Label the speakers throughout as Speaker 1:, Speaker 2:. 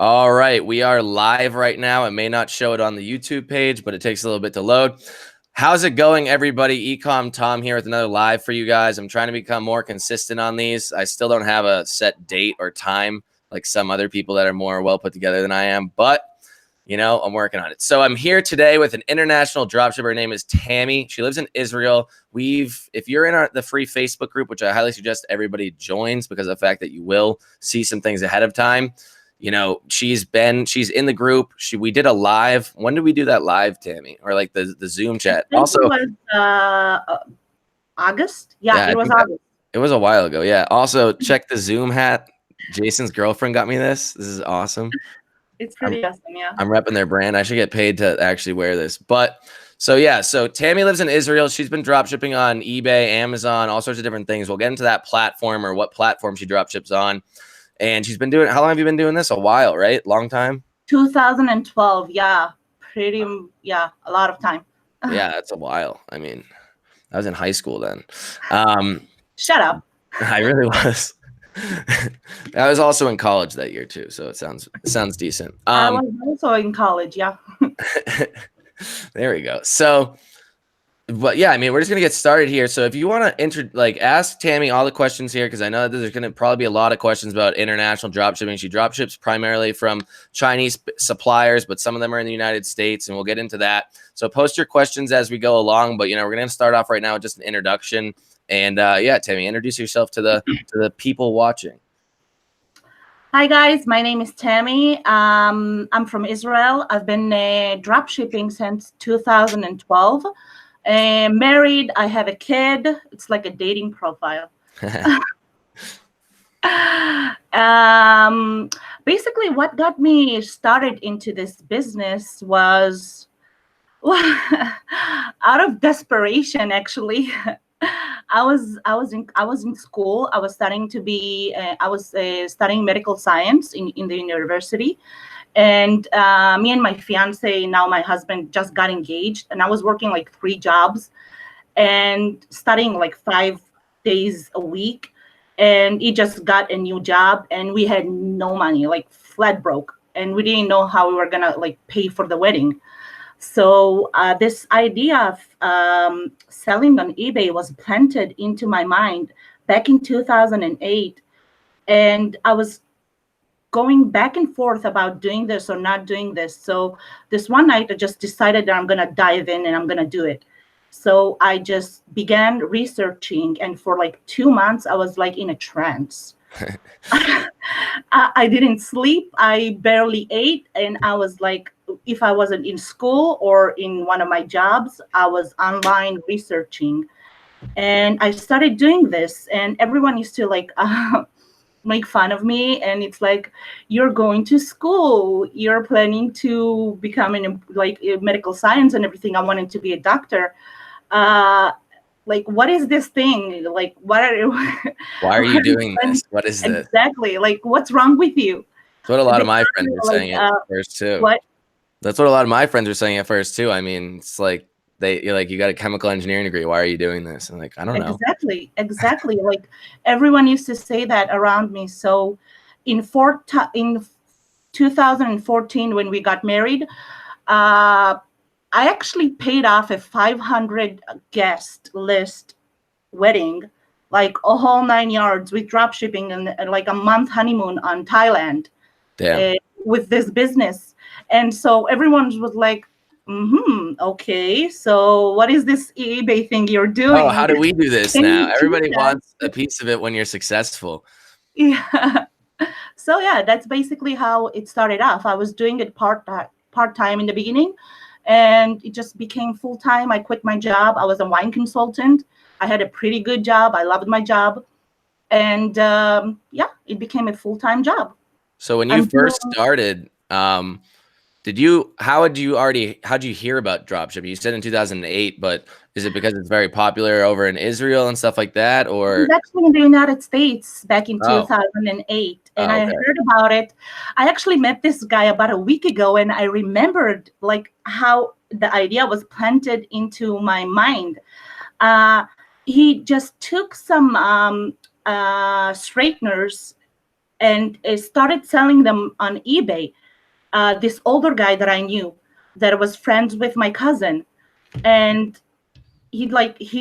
Speaker 1: All right, we are live right now. It may not show it on the YouTube page, but it takes a little bit to load. How's it going, everybody? eCom Tom here with another live for you guys. I'm trying to become more consistent on these. I still don't have a set date or time like some other people that are more well put together than I am, but you know, I'm working on it. So I'm here today with an international dropshipper. Her name is Tammy. She lives in Israel. If you're in the free Facebook group, which I highly suggest everybody joins because of the fact that you will see some things ahead of time. You know, she's in the group. We did a live. When did we do that live, Tammy? Or like the Zoom chat? Also,
Speaker 2: it was August. Yeah, it was August.
Speaker 1: It was a while ago. Yeah. Also, check the Zoom hat. Jason's girlfriend got me this. This is awesome.
Speaker 2: It's pretty awesome, yeah.
Speaker 1: I'm repping their brand. I should get paid to actually wear this. But so yeah, so Tammy lives in Israel. She's been drop shipping on eBay, Amazon, all sorts of different things. We'll get into that platform or what platform she drop ships on. And she's been doing, how long have you been doing this? A while, right? Long time?
Speaker 2: 2012, yeah. A lot of time.
Speaker 1: Yeah, that's a while. I mean, I was in high school then.
Speaker 2: Shut up.
Speaker 1: I really was. I was also in college that year too, so it sounds decent.
Speaker 2: I was also in college, yeah.
Speaker 1: There we go. So, but yeah, I mean, we're just gonna get started here. So if you want to ask Tammy all the questions here, because I know that there's gonna probably be a lot of questions about international dropshipping. She dropships primarily from Chinese suppliers, but some of them are in the United States, and we'll get into that. So post your questions as we go along. But you know, we're gonna start off right now with just an introduction. And yeah, Tammy, introduce yourself to the people watching.
Speaker 2: Hi guys, my name is Tammy. I'm from Israel. I've been dropshipping since 2012. Married, I have a kid. It's like a dating profile. Basically, what got me started into this business was out of desperation, actually. I was in school. I was studying studying medical science in the university. And me and my fiance, now my husband, just got engaged, and I was working like 3 jobs and studying like 5 days a week. And he just got a new job, and we had no money, like flat broke, and we didn't know how we were gonna like pay for the wedding. So this idea of selling on eBay was planted into my mind back in 2008, and I was going back and forth about doing this or not doing this. So this one night, I just decided that I'm going to dive in and I'm going to do it. So I just began researching, and for like 2 months, I was like in a trance. I didn't sleep. I barely ate. And I was like, if I wasn't in school or in one of my jobs, I was online researching. And I started doing this, and everyone used to like make fun of me. And it's like, you're going to school, you're planning to become in medical science and everything. I wanted to be a doctor. Like, what is this thing? Like, what are you?
Speaker 1: Why are you doing this? What is this?
Speaker 2: Exactly. Like, what's wrong with you?
Speaker 1: That's what a lot of my friends were saying at first too.
Speaker 2: What?
Speaker 1: That's what a lot of my friends were saying at first too. I mean, it's like you're like, you got a chemical engineering degree. Why are you doing this? I'm like, I don't know.
Speaker 2: Exactly. Like, everyone used to say that around me. So in 2014, when we got married, I actually paid off a 500 guest list wedding, like a whole 9 yards, with drop shipping and like a month honeymoon on Thailand with this business. And so everyone was like, okay, so what is this eBay thing you're doing?
Speaker 1: Oh, how do we do this now? Everybody wants a piece of it when you're successful.
Speaker 2: Yeah. So yeah, that's basically how it started off. I was doing it part-time in the beginning, and it just became full-time. I quit my job. I was a wine consultant. I had a pretty good job. I loved my job. And yeah, it became a full-time job.
Speaker 1: So when you first started, how'd you hear about dropshipping? You said in 2008, but is it because it's very popular over in Israel and stuff like that? Or
Speaker 2: it was actually in the United States back in 2008. And I heard about it. I actually met this guy about a week ago, and I remembered like how the idea was planted into my mind. He just took some straighteners and started selling them on eBay. This older guy that I knew that was friends with my cousin, and he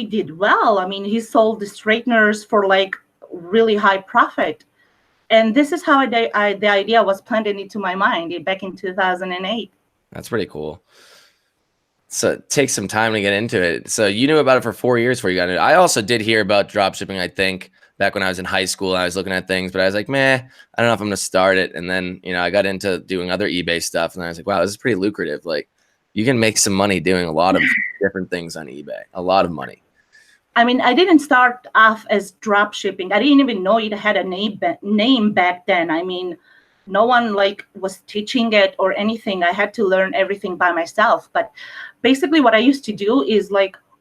Speaker 2: did well. I mean, he sold the straighteners for like really high profit. And this is how the idea was planted into my mind back in 2008.
Speaker 1: That's pretty cool. So it takes some time to get into it. So you knew about it for 4 years before you got into it. I also did hear about dropshipping, I think, back when I was in high school. I was looking at things, but I was like, meh, I don't know if I'm going to start it. And then, I got into doing other eBay stuff, and I was like, wow, this is pretty lucrative. Like, you can make some money doing a lot of different things on eBay, a lot of money.
Speaker 2: I mean, I didn't start off as drop shipping. I didn't even know it had a name back then. I mean, no one was teaching it or anything. I had to learn everything by myself. But basically what I used to do is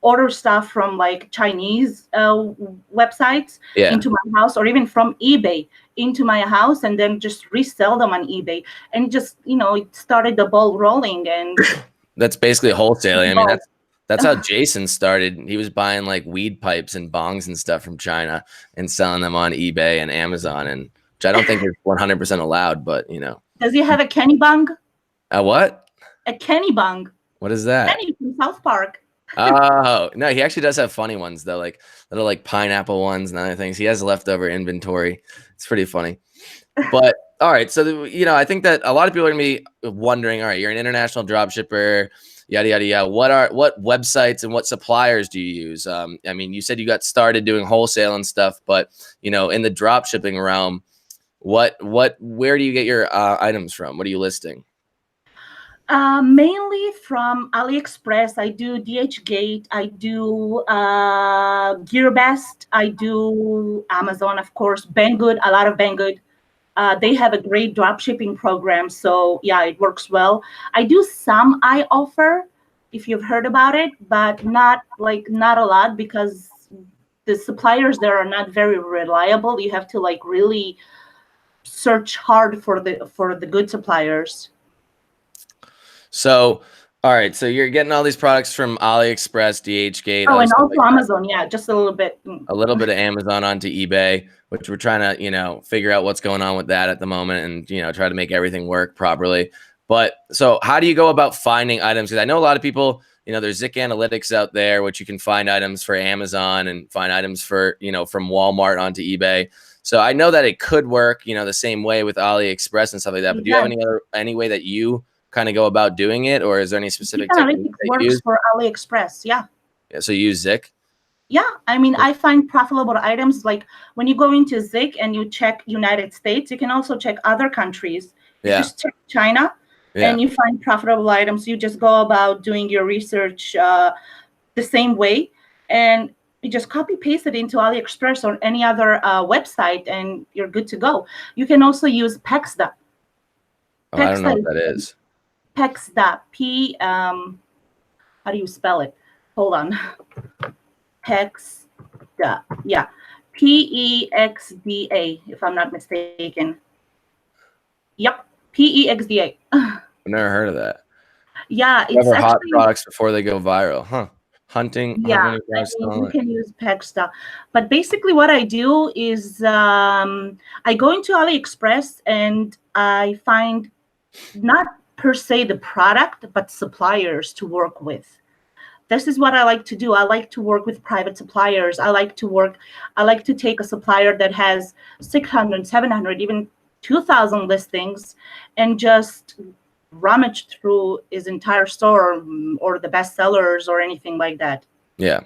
Speaker 2: order stuff from Chinese websites into my house, or even from eBay into my house, and then just resell them on eBay. And just, it started the ball rolling. And
Speaker 1: that's basically wholesaling. I mean, that's how Jason started. He was buying weed pipes and bongs and stuff from China and selling them on eBay and Amazon, and which I don't think is 100% allowed, but
Speaker 2: Does he have a Kenny bong?
Speaker 1: A what?
Speaker 2: A Kenny bong.
Speaker 1: What is that?
Speaker 2: Kenny from South Park.
Speaker 1: Oh, no, he actually does have funny ones though, little pineapple ones and other things. He has leftover inventory. It's pretty funny. But all right, so I think that a lot of people are gonna be wondering, all right, you're an international dropshipper, yada yada yada. What websites and what suppliers do you use? I mean, you said you got started doing wholesale and stuff, but in the dropshipping realm, where do you get your items from? What are you listing?
Speaker 2: Mainly from Aliexpress. I do DHgate. I do GearBest. I do Amazon, of course. Banggood, a lot of Banggood. They have a great drop shipping program, so yeah, it works well. I do some iOffer, if you've heard about it, but not a lot, because the suppliers there are not very reliable. You have to really search hard for the good suppliers.
Speaker 1: So, all right, so you're getting all these products from AliExpress, DHgate.
Speaker 2: Oh, and also Amazon, yeah, just a little bit.
Speaker 1: A little bit of Amazon onto eBay, which we're trying to, figure out what's going on with that at the moment, and, try to make everything work properly. But so how do you go about finding items? Because I know a lot of people, there's Zik Analytics out there, which you can find items for Amazon and find items for, from Walmart onto eBay. So I know that it could work, the same way with AliExpress and stuff like that. But do you have any way that you kind of go about doing it, or is there any specific technique that
Speaker 2: works
Speaker 1: you use?
Speaker 2: For AliExpress? Yeah,
Speaker 1: so you use Zik?
Speaker 2: Yeah, I mean, I find profitable items. When you go into Zik and you check United States, you can also check other countries. You just check China, and you find profitable items. You just go about doing your research the same way, and you just copy paste it into AliExpress or any other website, and you're good to go. You can also use Pexda.
Speaker 1: I don't know what that is.
Speaker 2: Pexda. How do you spell it? Hold on. Pexda. Yeah. Pexda, if I'm not mistaken. Yep. Pexda.
Speaker 1: I've never heard of that.
Speaker 2: Yeah.
Speaker 1: It's actually hot products before they go viral. Huh. Hunting.
Speaker 2: Yeah. You can use Pexda. But basically what I do is I go into AliExpress and I find not per se the product, but suppliers to work with. This is what I like to do. I like to work with private suppliers. I like to take a supplier that has 600, 700, even 2,000 listings and just rummage through his entire store or the best sellers or anything like that.
Speaker 1: Yeah.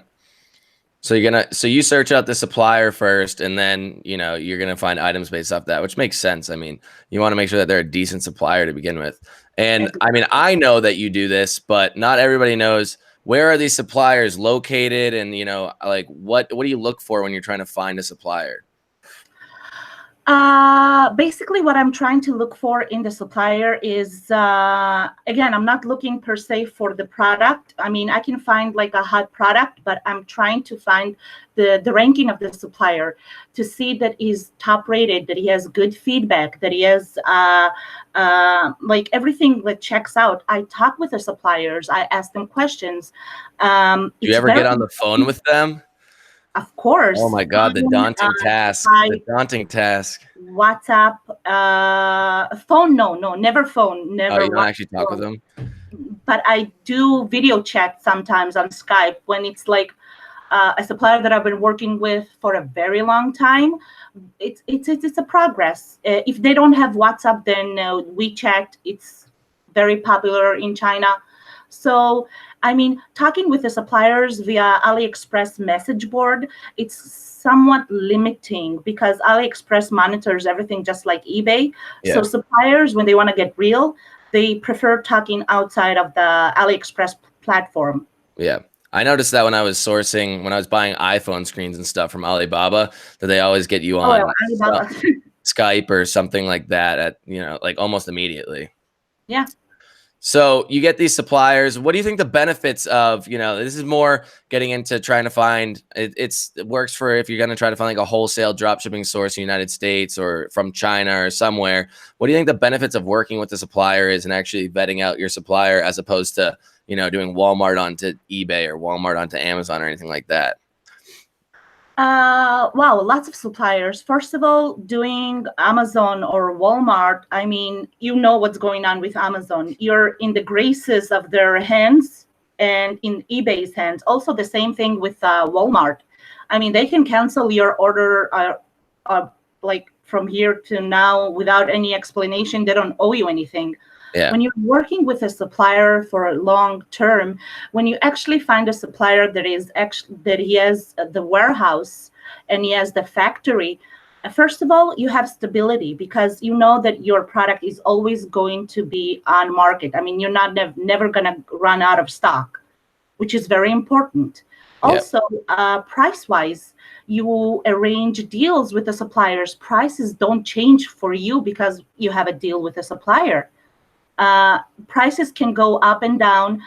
Speaker 1: So you search out the supplier first, and then, you're going to find items based off that, which makes sense. I mean, you want to make sure that they're a decent supplier to begin with. And I mean, I know that you do this, but not everybody knows, where are these suppliers located? And, what do you look for when you're trying to find a supplier?
Speaker 2: Basically what I'm trying to look for in the supplier is, again, I'm not looking per se for the product. I mean, I can find a hot product, but I'm trying to find the ranking of the supplier to see that he's top rated, that he has good feedback, that he has everything that checks out. I talk with the suppliers. I ask them questions.
Speaker 1: Do you ever get on the phone with them?
Speaker 2: Of course,
Speaker 1: Oh my God, the
Speaker 2: phone,
Speaker 1: daunting task. The
Speaker 2: Skype,
Speaker 1: daunting task.
Speaker 2: WhatsApp, phone. No, no, never phone,
Speaker 1: Oh,
Speaker 2: never
Speaker 1: you don't
Speaker 2: WhatsApp
Speaker 1: actually talk with
Speaker 2: phone.
Speaker 1: them?
Speaker 2: But I do video chat sometimes on Skype when it's like a supplier that I've been working with for a very long time. It's a progress. If they don't have WhatsApp, then WeChat. It's very popular in China. So, I mean, talking with the suppliers via AliExpress message board, it's somewhat limiting because AliExpress monitors everything just like eBay.
Speaker 1: Yeah.
Speaker 2: So suppliers, when they want to get real, they prefer talking outside of the AliExpress platform.
Speaker 1: Yeah. I noticed that when I was buying iPhone screens and stuff from Alibaba, that they always get you
Speaker 2: Oh,
Speaker 1: on
Speaker 2: well, Alibaba.
Speaker 1: Skype or something like that at, like almost immediately.
Speaker 2: Yeah.
Speaker 1: So you get these suppliers. What do you think the benefits of, this is more getting into trying to find, it works for if you're going to try to find like a wholesale drop shipping source in the United States or from China or somewhere. What do you think the benefits of working with the supplier is and actually vetting out your supplier as opposed to, doing Walmart onto eBay or Walmart onto Amazon or anything like that?
Speaker 2: Wow, lots of suppliers. First of all, doing Amazon or Walmart, I mean, you know what's going on with Amazon. You're in the graces of their hands and in eBay's hands. Also, the same thing with Walmart. I mean, they can cancel your order like from here to now without any explanation. They don't owe you anything.
Speaker 1: Yeah.
Speaker 2: When you're working with a supplier for a long term, when you actually find a supplier that he has the warehouse and he has the factory, first of all, you have stability because you know that your product is always going to be on market. I mean, you're not never going to run out of stock, which is very important.
Speaker 1: Yeah.
Speaker 2: Also, price-wise, you arrange deals with the suppliers. Prices don't change for you because you have a deal with a supplier. Prices can go up and down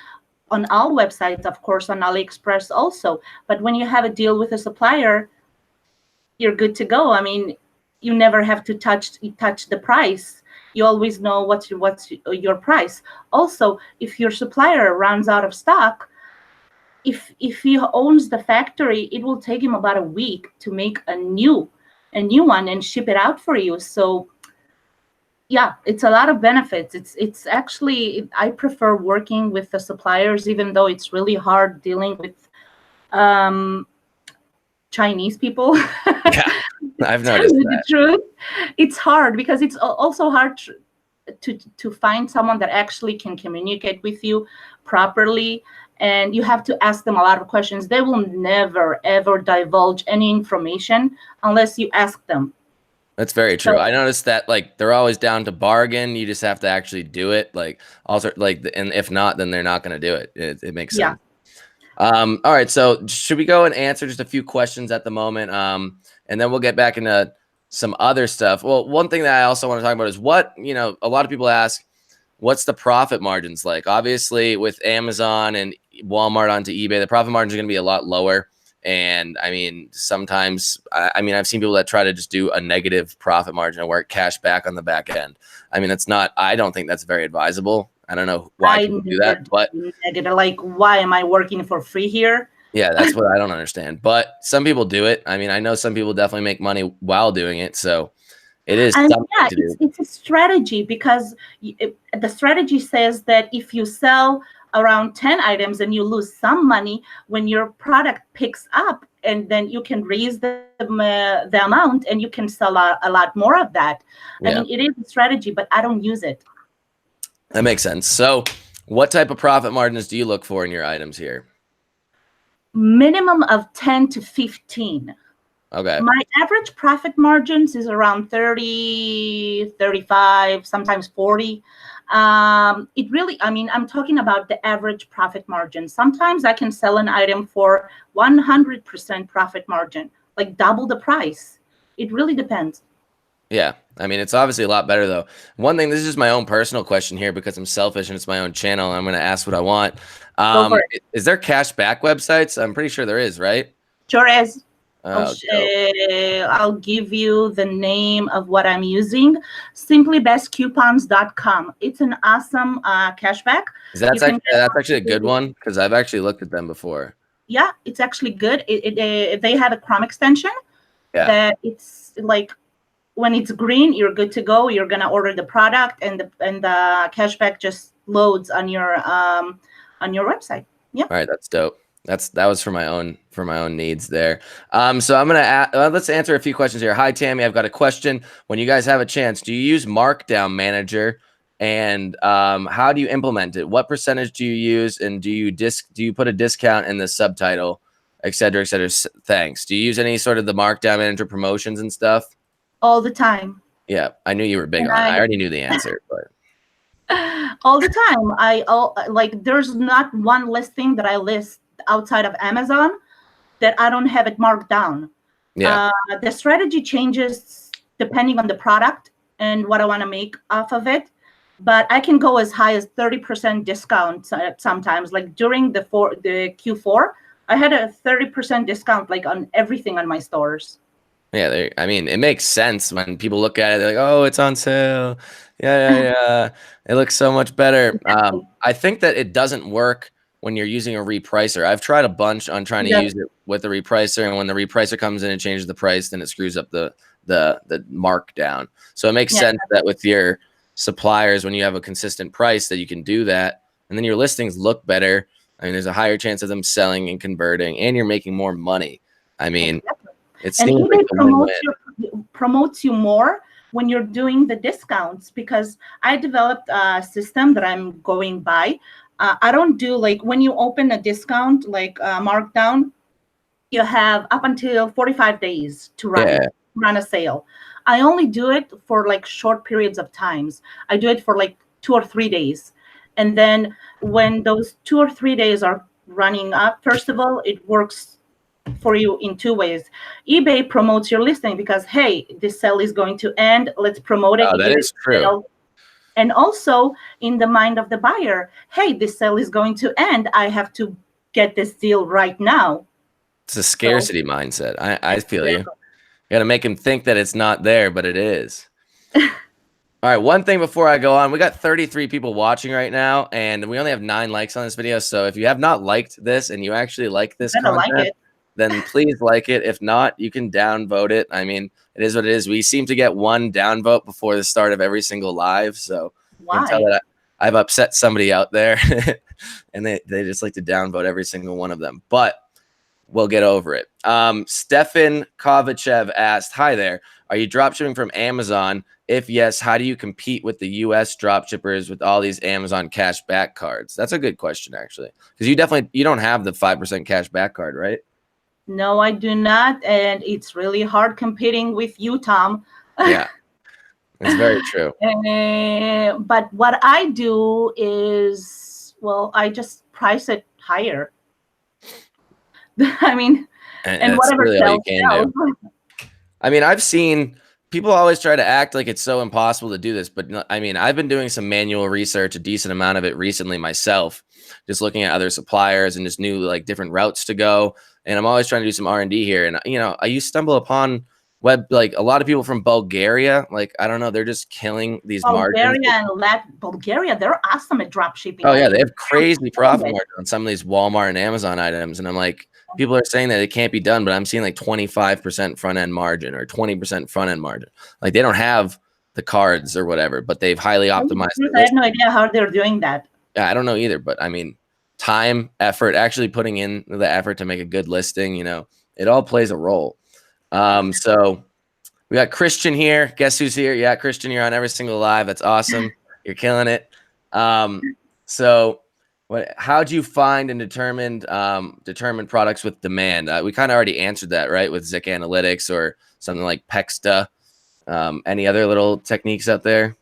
Speaker 2: on all websites, of course, on AliExpress also. But when you have a deal with a supplier, you're good to go. I mean, you never have to touch the price. You always know what's your price. Also, if your supplier runs out of stock, if he owns the factory, it will take him about a week to make a new one and ship it out for you. So yeah, it's a lot of benefits. It's actually, I prefer working with the suppliers, even though it's really hard dealing with Chinese people.
Speaker 1: Yeah, I've noticed that.
Speaker 2: The truth, it's hard because it's also hard to find someone that actually can communicate with you properly, and you have to ask them a lot of questions. They will never ever divulge any information unless you ask them.
Speaker 1: That's very true. I noticed that like they're always down to bargain. You just have to actually do it. Like also like, and if not, then they're not going to do it. It makes sense. All right. So should we go and answer just a few questions at the moment? And then we'll get back into some other stuff. Well, one thing that I also want to talk about is what, a lot of people ask, what's the profit margins like? Obviously with Amazon and Walmart onto eBay, the profit margins are going to be a lot lower. And I mean, sometimes, I've seen people that try to just do a negative profit margin and work cash back on the back end. I mean, I don't think that's very advisable. I don't know why people do that, but
Speaker 2: negative, like, why am I working for free here?
Speaker 1: Yeah, that's what I don't understand. But some people do it. I mean, I know some people definitely make money while doing it. So it is something to do.
Speaker 2: It's a strategy because the strategy says that if you sell around 10 items and you lose some money, when your product picks up, and then you can raise the amount and you can sell a lot more of that.
Speaker 1: Yeah.
Speaker 2: I mean, it is a strategy, but I don't use it.
Speaker 1: That makes sense. So what type of profit margins do you look for in your items here?
Speaker 2: Minimum of 10 to 15.
Speaker 1: Okay.
Speaker 2: My average profit margins is around 30, 35, sometimes 40. It really, I'm talking about the average profit margin. Sometimes I can sell an item for 100% profit margin, like double the price. It really depends.
Speaker 1: Yeah. I mean, it's obviously a lot better though. One thing, this is just my own personal question here because I'm selfish and it's my own channel. And I'm going to ask what I want. Is there cash back websites? I'm pretty sure there is, right?
Speaker 2: Sure is.
Speaker 1: Oh,
Speaker 2: I'll give you the name of what I'm using. Simplybestcoupons.com. It's an awesome cashback.
Speaker 1: That's actually a good one because I've actually looked at them before.
Speaker 2: yeah, it's actually good. They have a Chrome extension that it's like when it's green, you're good to go. You're gonna order the product, and the cashback just loads on your website. Yeah.
Speaker 1: All right, that's dope. That was for my own needs there. So I'm gonna let's answer a few questions here. Hi Tammy, I've got a question. When you guys have a chance, do you use Markdown Manager, and how do you implement it? What percentage do you use, and do you put a discount in the subtitle, et cetera, et cetera? Thanks. Do you use any sort of the Markdown Manager promotions and stuff?
Speaker 2: All the time.
Speaker 1: Yeah, I knew you were big on it. I already knew the answer, but
Speaker 2: all the time. Like there's not one listing that I list outside of Amazon that I don't have it marked down.
Speaker 1: yeah.
Speaker 2: The strategy changes depending on the product and what I want to make off of it. But I can go as high as 30% discount sometimes. Like during the Q4, I had a 30% discount like on everything on my stores.
Speaker 1: Yeah, I mean, it makes sense when people look at it. They're like, "Oh, it's on sale." Yeah. It looks so much better. I think that it doesn't work when you're using a repricer. I've tried a bunch on trying to use it with a repricer, and when the repricer comes in and changes the price, then it screws up the markdown. So it makes sense that with your suppliers, when you have a consistent price, that you can do that, and then your listings look better. I mean, there's a higher chance of them selling and converting, and you're making more money. I mean. It
Speaker 2: and
Speaker 1: seems
Speaker 2: eBay
Speaker 1: like
Speaker 2: promotes you more when you're doing the discounts, because I developed a system that I'm going by. I don't do like when you open a discount like markdown, you have up until 45 days to run a sale. I only do it for like short periods of times. I do it for like 2 or 3 days. And then when those 2 or 3 days are running up, first of all, it works for you in 2 ways. eBay promotes your listing because, hey, this sale is going to end. Let's promote it.
Speaker 1: Oh, that is true.
Speaker 2: And also in the mind of the buyer, hey, this sale is going to end. I have to get this deal right now.
Speaker 1: It's a scarcity mindset. I feel you. You got to make him think that it's not there, but it is. All right, one thing before I go on, we got 33 people watching right now, and we only have 9 likes on this video. So if you have not liked this and you actually like this content, then please like it. If not, you can downvote it. I mean, it is what it is. We seem to get 1 downvote before the start of every single live. So you can tell that I've upset somebody out there and they just like to downvote every single one of them. But we'll get over it. Stefan Kovachev asked, hi there. Are you dropshipping from Amazon? If yes, how do you compete with the US dropshippers with all these Amazon cash back cards? That's a good question, actually. Because you don't have the 5% cash back card, right?
Speaker 2: No, I do not. And it's really hard competing with you, Tom.
Speaker 1: Yeah, it's very true.
Speaker 2: But what I do is, well, I just price it higher. I mean, and whatever
Speaker 1: really all you can do. I mean, I've seen people always try to act like it's so impossible to do this. But I mean, I've been doing some manual research, a decent amount of it recently myself, just looking at other suppliers and just new like different routes to go. And I'm always trying to do some R&D here. And, you know, you stumble upon like a lot of people from Bulgaria. Like, I don't know, they're just killing these margins.
Speaker 2: Bulgaria, they're awesome at drop shipping.
Speaker 1: Oh, yeah, they have crazy profit margin on some of these Walmart and Amazon items. And I'm like, people are saying that it can't be done, but I'm seeing like 25% front-end margin or 20% front-end margin. Like, they don't have the cards or whatever, but they've highly optimized.
Speaker 2: I have no idea how they're doing that.
Speaker 1: Yeah, I don't know either, but I mean, time, effort, actually putting in the effort to make a good listing, you know, it all plays a role. So we got Christian here. Guess who's here? Yeah, Christian, you're on every single live. That's awesome. You're killing it. So how'd you find and determine products with demand? We kind of already answered that, right? With Zik Analytics or something like Pexta. Any other little techniques out there?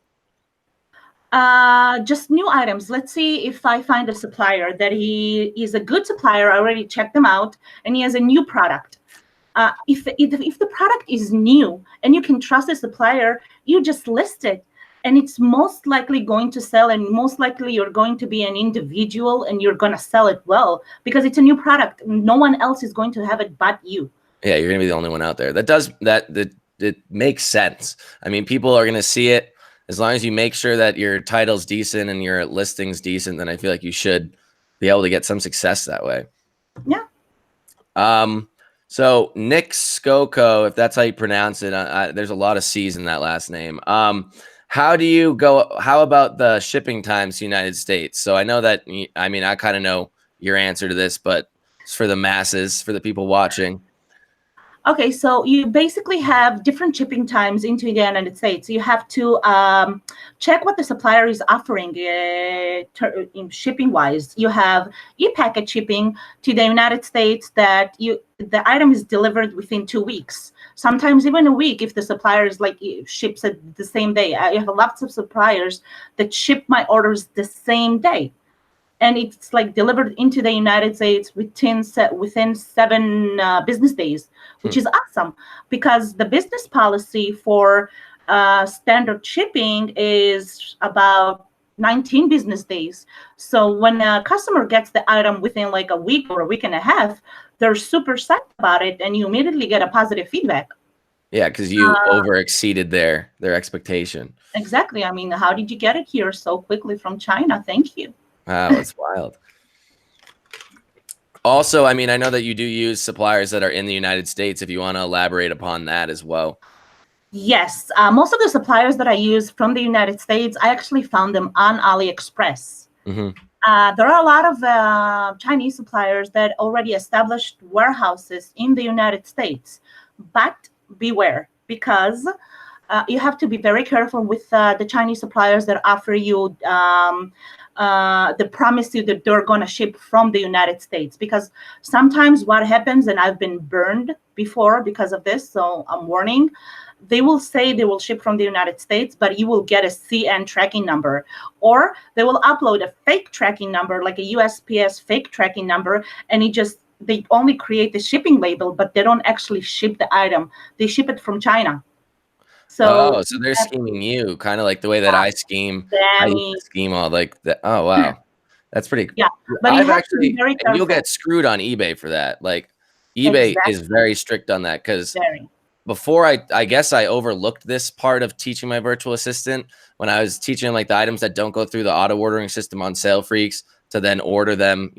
Speaker 2: Just new items. Let's see if I find a supplier that he is a good supplier. I already checked them out, and he has a new product. If the product is new and you can trust the supplier, you just list it, and it's most likely going to sell, and most likely you're going to be an individual and you're going to sell it well because it's a new product. No one else is going to have it but you. Yeah,
Speaker 1: you're going to be the only one out there. It makes sense. I mean, people are going to see it. As long as you make sure that your title's decent and your listing's decent, then I feel like you should be able to get some success that way.
Speaker 2: Yeah.
Speaker 1: So Nick Skoko, if that's how you pronounce it, there's a lot of C's in that last name. How do you go? How about the shipping times to the United States? So I know that, I mean, I kind of know your answer to this, but it's for the masses, for the people watching.
Speaker 2: Okay, so you basically have different shipping times into the United States. You have to check what the supplier is offering in shipping-wise. You have e-packet shipping to the United States that the item is delivered within 2 weeks, sometimes even a week if the supplier is like ships it the same day. I have lots of suppliers that ship my orders the same day, and it's like delivered into the United States within 7 business days, which is awesome, because the business policy for standard shipping is about 19 business days. So when a customer gets the item within like a week or a week and a half, they're super psyched about it, and you immediately get a positive feedback.
Speaker 1: Yeah, because you over exceeded their expectation.
Speaker 2: Exactly. I mean, how did you get it here so quickly from China? Thank you.
Speaker 1: Wow, it's wild. Also, I mean, I know that you do use suppliers that are in the United States. If you want to elaborate upon that as well.
Speaker 2: Yes, most of the suppliers that I use from the United States, I actually found them on Aliexpress.
Speaker 1: Mm-hmm.
Speaker 2: There are a lot of Chinese suppliers that already established warehouses in the United States, but beware, because you have to be very careful with the Chinese suppliers that offer you the promise you that they're going to ship from the United States, because sometimes what happens, and I've been burned before because of this, so I'm warning, they will say they will ship from the United States, but you will get a CN tracking number, or they will upload a fake tracking number, like a USPS fake tracking number, and they only create the shipping label, but they don't actually ship the item. They ship it from China. So,
Speaker 1: So they're scheming you, kind of like the way that I scheme. I used
Speaker 2: Tammy,
Speaker 1: to scheme all like that. Oh wow, that's pretty.
Speaker 2: yeah, but you
Speaker 1: I've
Speaker 2: have to be
Speaker 1: actually,
Speaker 2: very
Speaker 1: and you'll
Speaker 2: careful.
Speaker 1: get screwed on eBay for that. Like eBay is
Speaker 2: Exactly,
Speaker 1: very strict on that, because
Speaker 2: very.
Speaker 1: before I guess I overlooked this part of teaching my virtual assistant when I was teaching him like the items that don't go through the auto ordering system on Sale Freaks to then order them,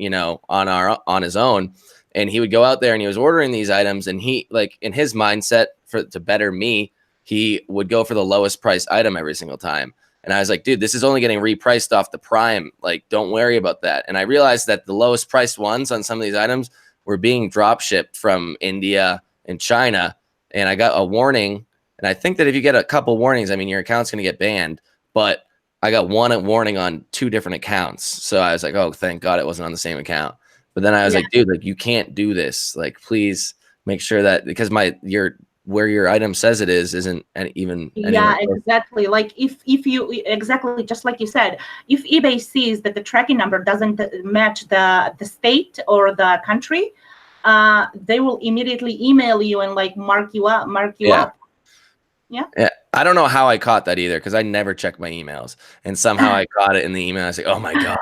Speaker 1: on his own. And he would go out there and he was ordering these items, and he, like, in his mindset to better me, he would go for the lowest price item every single time. And I was like, dude, this is only getting repriced off the prime. Like, don't worry about that. And I realized that the lowest priced ones on some of these items were being drop shipped from India and China. And I got a warning. And I think that if you get a couple warnings, I mean, your account's going to get banned. But I got one warning on 2 different accounts. So I was like, oh, thank God it wasn't on the same account. But then I was like, dude, like, you can't do this. Like, please make sure that, because where your item says it isn't even anywhere close.
Speaker 2: Exactly. Like if you, exactly, just like you said, if eBay sees that the tracking number doesn't match the state or the country, they will immediately email you and like mark you up. Yeah.
Speaker 1: I don't know how I caught that either, because I never check my emails, and somehow I caught it in the email. I was like, oh my God.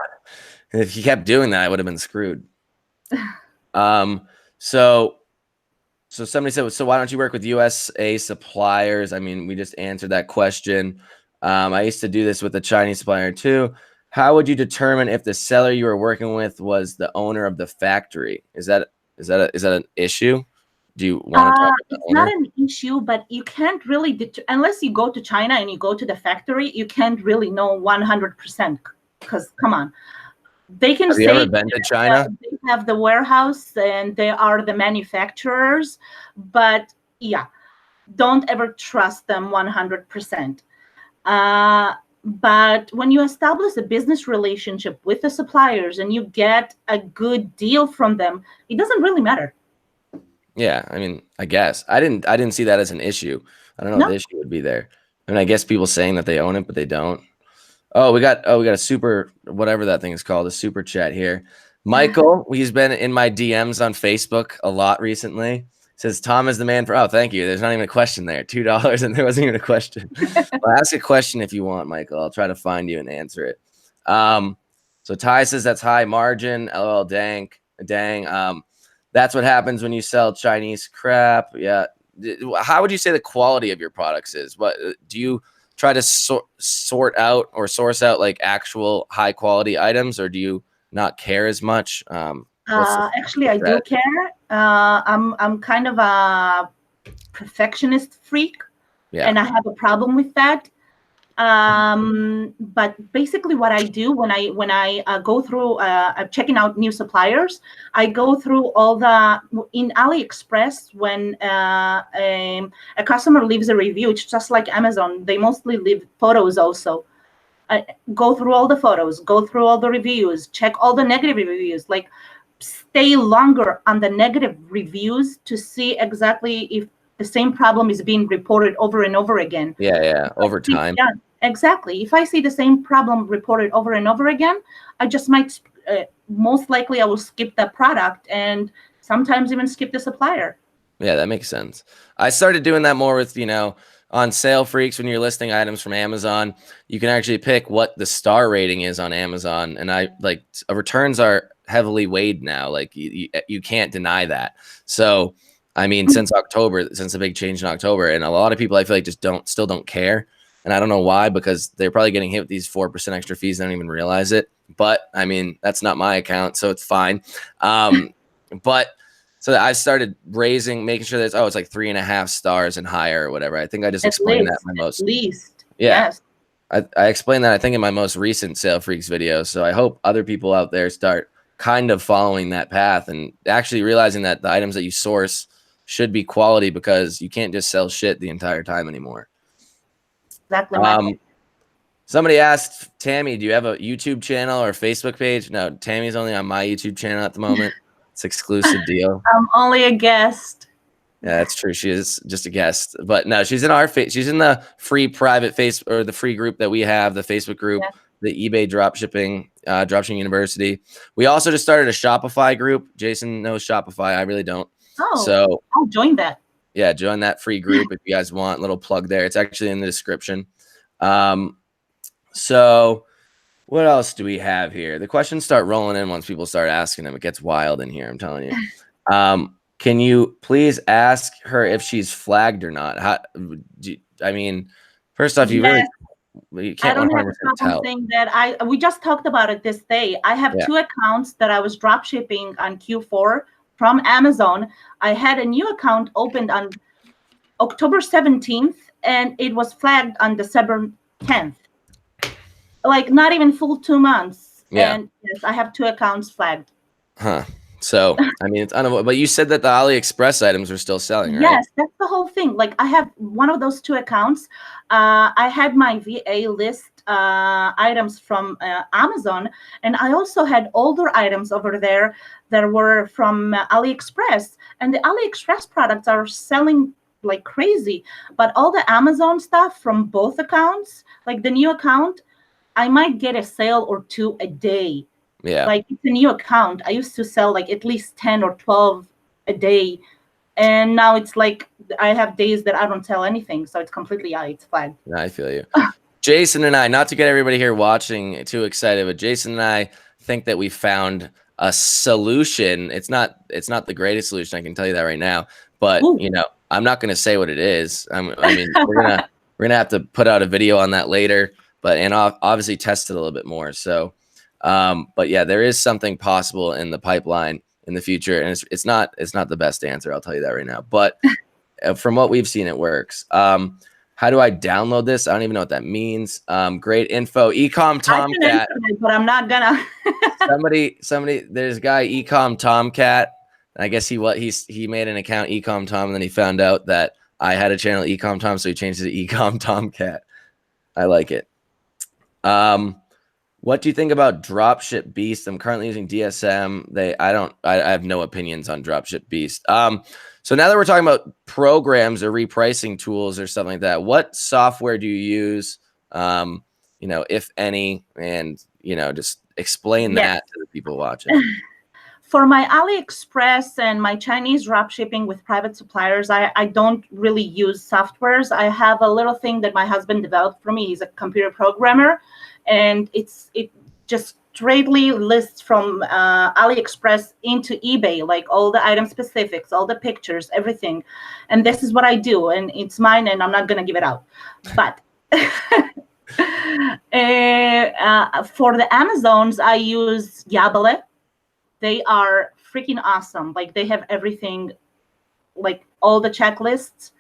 Speaker 1: And if he kept doing that, I would have been screwed. So somebody said, so why don't you work with USA suppliers? I mean, we just answered that question. I used to do this with a Chinese supplier too. How would you determine if the seller you were working with was the owner of the factory? Is that an issue? Do you want to talk about
Speaker 2: It's
Speaker 1: owner?
Speaker 2: not an issue, but you can't really, unless you go to China and you go to the factory, you can't really know 100%, because come on. They can
Speaker 1: Have you
Speaker 2: say
Speaker 1: ever been to China?
Speaker 2: they have the warehouse and they are the manufacturers, but yeah, don't ever trust them 100%. But when you establish a business relationship with the suppliers and you get a good deal from them, it doesn't really matter.
Speaker 1: Yeah, I mean, I guess I didn't see that as an issue. I don't know
Speaker 2: No.
Speaker 1: if the issue would be there. I mean, I guess people saying that they own it, but they don't. We got a super, whatever that thing is called, a super chat here. Michael, he's been in my DMs on Facebook a lot recently. Says Tom is the man for. Oh, thank you. There's not even a question there. $2, and there wasn't even a question. Well, ask a question if you want, Michael. I'll try to find you and answer it. So Ty says that's high margin. LOL, dang. That's what happens when you sell Chinese crap. Yeah. How would you say the quality of your products is? What do you try to sort out or source out, like actual high quality items, or do you not care as much?
Speaker 2: Actually, I
Speaker 1: what's
Speaker 2: do
Speaker 1: that?
Speaker 2: care. I'm kind of a perfectionist freak,
Speaker 1: Yeah.
Speaker 2: and I have a problem with that. But basically, what I do when I go through checking out new suppliers, I go through all the in Aliexpress when a customer leaves a review. It's just like Amazon; they mostly leave photos also. Go through all the photos, go through all the reviews, check all the negative reviews, like stay longer on the negative reviews to see exactly if the same problem is being reported over and over again.
Speaker 1: Yeah. Over time.
Speaker 2: Yeah, exactly. If I see the same problem reported over and over again, I just might, most likely, I will skip the product and sometimes even skip the supplier.
Speaker 1: Yeah, that makes sense. I started doing that more with, on Sale Freaks when you're listing items from Amazon, you can actually pick what the star rating is on Amazon. And returns are heavily weighed now. Like you can't deny that. So, I mean, since the big change in October, and a lot of people I feel like just still don't care. And I don't know why, because they're probably getting hit with these 4% extra fees. They don't even realize it. But I mean, that's not my account, so it's fine. But so I started making sure that it's like 3.5 stars and higher or whatever. I think I just explained that in my most.
Speaker 2: At least.
Speaker 1: Yeah.
Speaker 2: Yes.
Speaker 1: I explained that, I think, in my most recent Sale Freaks video. So I hope other people out there start kind of following that path and actually realizing that the items that you source should be quality, because you can't just sell shit the entire time anymore.
Speaker 2: Exactly my point.
Speaker 1: Somebody asked, Tammy, do you have a YouTube channel or Facebook page? No, Tammy's only on my YouTube channel at the moment. It's exclusive deal.
Speaker 2: I'm only a guest.
Speaker 1: Yeah, that's true. She is just a guest, but no, she's in our she's in the free private or the free group that we have, the Facebook group, the eBay Dropshipping, Dropshipping University. We also just started a Shopify group. Jason knows Shopify. I really don't.
Speaker 2: Oh,
Speaker 1: so
Speaker 2: I'll join that.
Speaker 1: Yeah, join that free group if you guys want. Little plug there. It's actually in the description. So what else do we have here? The questions start rolling in once people start asking them. It gets wild in here, I'm telling you. Can you please ask her if she's flagged or not? I mean, first off, you can't 100% tell.
Speaker 2: Saying that we just talked about it this day. I have 2 accounts that I was drop shipping on Q4 from Amazon. I had a new account opened on October 17th, and it was flagged on December 10th. Like not even full 2 months.
Speaker 1: Yeah.
Speaker 2: And yes, I have 2 accounts flagged.
Speaker 1: Huh. So, I mean, it's unavoidable. But you said that the Aliexpress items are still selling, right?
Speaker 2: Yes, that's the whole thing. Like I have one of those 2 accounts. I had my VA list items from Amazon, and I also had older items over there that were from Aliexpress. And the Aliexpress products are selling like crazy. But all the Amazon stuff from both accounts, like the new account, I might get a sale or 2 a day.
Speaker 1: Yeah.
Speaker 2: Like it's a new account. I used to sell like at least 10 or 12 a day. And now it's like I have days that I don't sell anything. So it's completely it's flagged.
Speaker 1: I feel you. Jason and I, not to get everybody here watching too excited, but Jason and I think that we found a solution. It's not the greatest solution, I can tell you that right now. But I'm not gonna say what it is. I mean, we're gonna have to put out a video on that later, and obviously test it a little bit more. So but yeah, there is something possible in the pipeline in the future, and it's not the best answer, I'll tell you that right now. But from what we've seen, it works. How do I download this? I don't even know what that means. Great info. eCom Tomcat.
Speaker 2: But I'm not gonna.
Speaker 1: somebody. There's a guy eCom Tomcat. I guess he made an account eCom Tom, and then he found out that I had a channel eCom Tom, so he changed it to eCom Tomcat. I like it. What do you think about Dropship Beasts? I'm currently using DSM. I have no opinions on Dropship Beast. So now that we're talking about programs or repricing tools or something like that, what software do you use? If any, and just explain that to the people watching.
Speaker 2: For my Aliexpress and my Chinese dropshipping with private suppliers, I don't really use softwares. I have a little thing that my husband developed for me. He's a computer programmer, and it just straightly lists from Aliexpress into eBay, like all the item specifics, all the pictures, everything. And this is what I do, and it's mine, and I'm not going to give it out. But for the Amazons, I use Ballet. They are freaking awesome. Like they have everything, like all the checklists.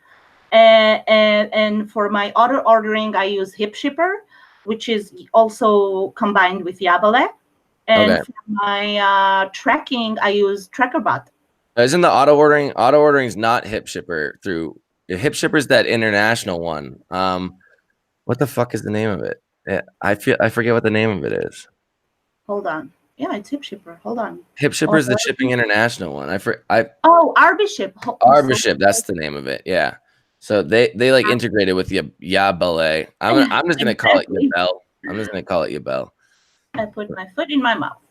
Speaker 2: And for my auto ordering, I use Hipshipper, which is also combined with Ballet. And
Speaker 1: Okay.
Speaker 2: for my tracking, I use TrackerBot.
Speaker 1: Isn't the auto ordering is not Hipshipper through Hipshipper's that international one. What the fuck is the name of it? Yeah, I forget what the name of it is.
Speaker 2: Hold on. Yeah, it's Hipshipper. Hold on.
Speaker 1: Hipshipper is the shipping international one.
Speaker 2: Oh, Arbiship.
Speaker 1: Arbiship, that's the name of it. Yeah. So they like integrated with Ballet. I'm just gonna call it Yabel. I'm just gonna call it Yabel.
Speaker 2: I put my foot in my mouth.